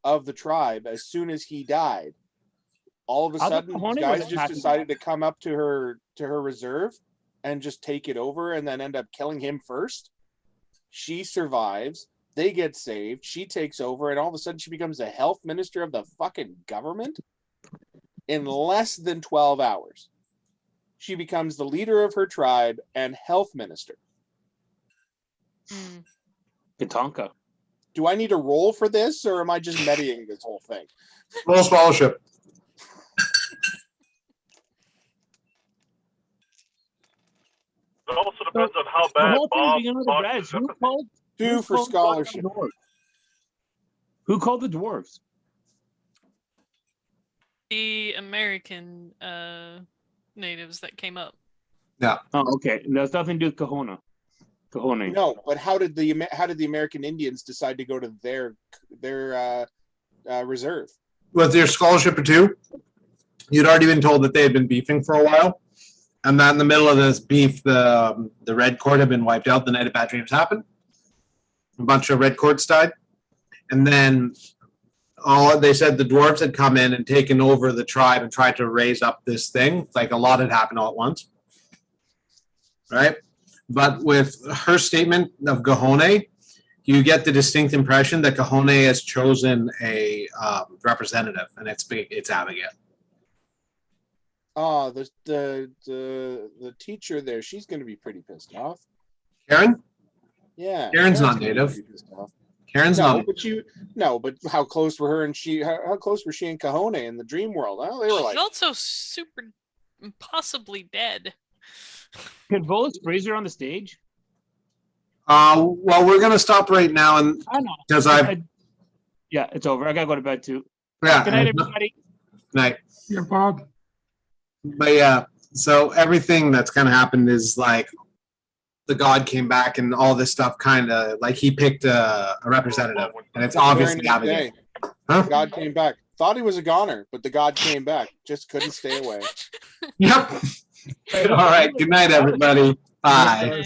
of the tribe as soon as he died. All of a sudden, these guys just decided to come up to her reserve and just take it over and then end up killing him first. She survives. They get saved. She takes over, and all of a sudden she becomes the health minister of the fucking government in less than 12 hours. She becomes the leader of her tribe and health minister. Katonka. Do I need a roll for this, or am I just metaing this whole thing? Roll scholarship. It also depends on how bad Bob. Two for scholarship. Who called the dwarves? The American natives that came up. Yeah. Oh, okay. That's nothing to do with Kahone. No, but how did the American Indians decide to go to their reserve? With your scholarship or two, you'd already been told that they had been beefing for a while, and that in the middle of this beef, the Red Court had been wiped out. The night of bad dreams happened. A bunch of Red Courts died, and then they said the dwarves had come in and taken over the tribe and tried to raise up this thing. Like a lot had happened all at once, right? But with her statement of Gahone, you get the distinct impression that Gahone has chosen a representative, and it's Abigail. Oh, the teacher there, she's going to be pretty pissed off. Karen? Yeah. Karen's not native. Karen's not. But how close were her and she? How close were she and Kahone in the dream world? Oh, they were like. She's also super possibly dead. Can Volus Fraser on the stage? Well, we're gonna stop right now, and I know because yeah, it's over. I gotta go to bed too. Yeah. Good night, everybody. Night. Yeah, Bob. But yeah, so everything that's kind of happened is like the god came back and all this stuff kind of like he picked a representative, and it's obviously Abigail. Huh? God came back. Thought he was a goner, but the god came back. Just couldn't stay away. Yep. All right. Good night, everybody. Bye.